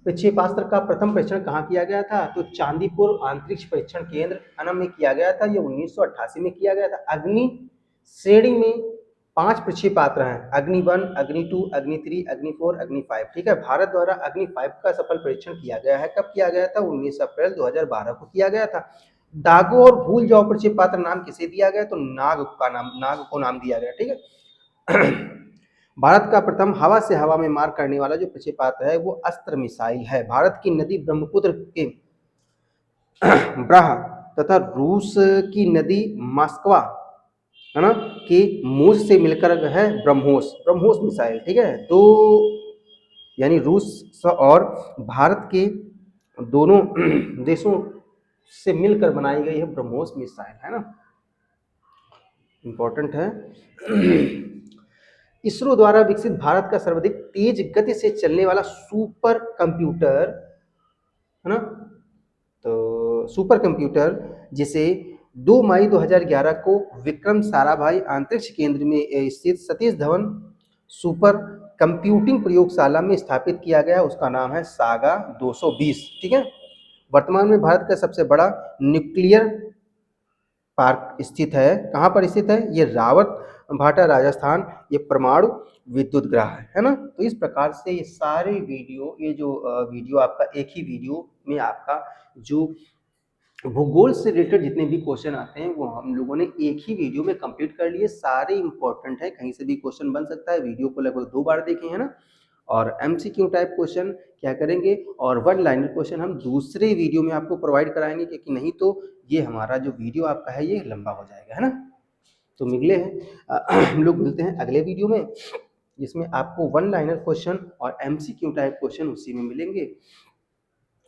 प्रक्षेपास्त्र का प्रथम परीक्षण कहाँ किया गया था? तो चांदीपुर अंतरिक्ष परीक्षण केंद्र अनम में किया गया था। ये 1988 में किया गया था। अग्नि श्रेणी में 5 प्रक्षेपास्त्र हैं, अग्नि 1, अग्नि 2, अग्नि 3, अग्नि 4, अग्नि 5। ठीक है, भारत द्वारा अग्नि 5 का सफल परीक्षण किया गया है। कब किया गया था? 19 अप्रैल 2012 को किया गया था। डागो और भूल जाओ प्रक्षेपास्त्र नाम किसे दिया गया? तो नाग को नाम दिया गया। ठीक है, भारत का प्रथम हवा से हवा में मार करने वाला जो प्रक्षेपास्त्र है वो अस्त्र मिसाइल है। भारत की नदी ब्रह्मपुत्र के ब्रह तथा रूस की नदी मॉस्कवा, है ना, के मूल से मिलकर है ब्रह्मोस मिसाइल। ठीक है, दो यानी रूस और भारत के दोनों देशों से मिलकर बनाई गई है ब्रह्मोस मिसाइल, है ना, इंपॉर्टेंट है। इसरो द्वारा विकसित भारत का सर्वाधिक तेज गति से चलने वाला सुपर कंप्यूटर, है ना, तो सुपर कंप्यूटर जिसे 2 मई 2011 को विक्रम साराभाई अंतरिक्ष केंद्र में स्थित सतीश धवन सुपर कंप्यूटिंग प्रयोगशाला में स्थापित किया गया, उसका नाम है सागा 220। ठीक है, वर्तमान में भारत का सबसे बड़ा न्यूक्लियर पार्क स्थित है। कहाँ पर स्थित है? ये रावत भाटा राजस्थान, ये परमाणु विद्युत ग्रह है ना। तो इस प्रकार से ये सारे वीडियो, ये जो वीडियो आपका एक ही वीडियो में आपका जो भूगोल से रिलेटेड जितने भी क्वेश्चन आते हैं वो हम लोगों ने एक ही वीडियो में कंप्लीट कर लिए। सारे इंपॉर्टेंट है, कहीं से भी क्वेश्चन बन सकता है। वीडियो को लगभग 2 बार देखें, है ना। और एमसीक्यू टाइप क्वेश्चन क्या करेंगे, और वन लाइनर क्वेश्चन हम दूसरे वीडियो में आपको प्रोवाइड कराएंगे, क्योंकि नहीं तो ये हमारा जो वीडियो आपका है ये लंबा हो जाएगा, है ना। तो मिले हैं हम लोग मिलते हैं अगले वीडियो में, जिसमें आपको वन लाइनर क्वेश्चन और एमसीक्यू टाइप क्वेश्चन उसी में मिलेंगे।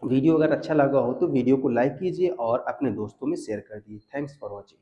वीडियो अगर अच्छा लगा हो तो वीडियो को लाइक कीजिए और अपने दोस्तों में शेयर कर दीजिए। Thanks for watching.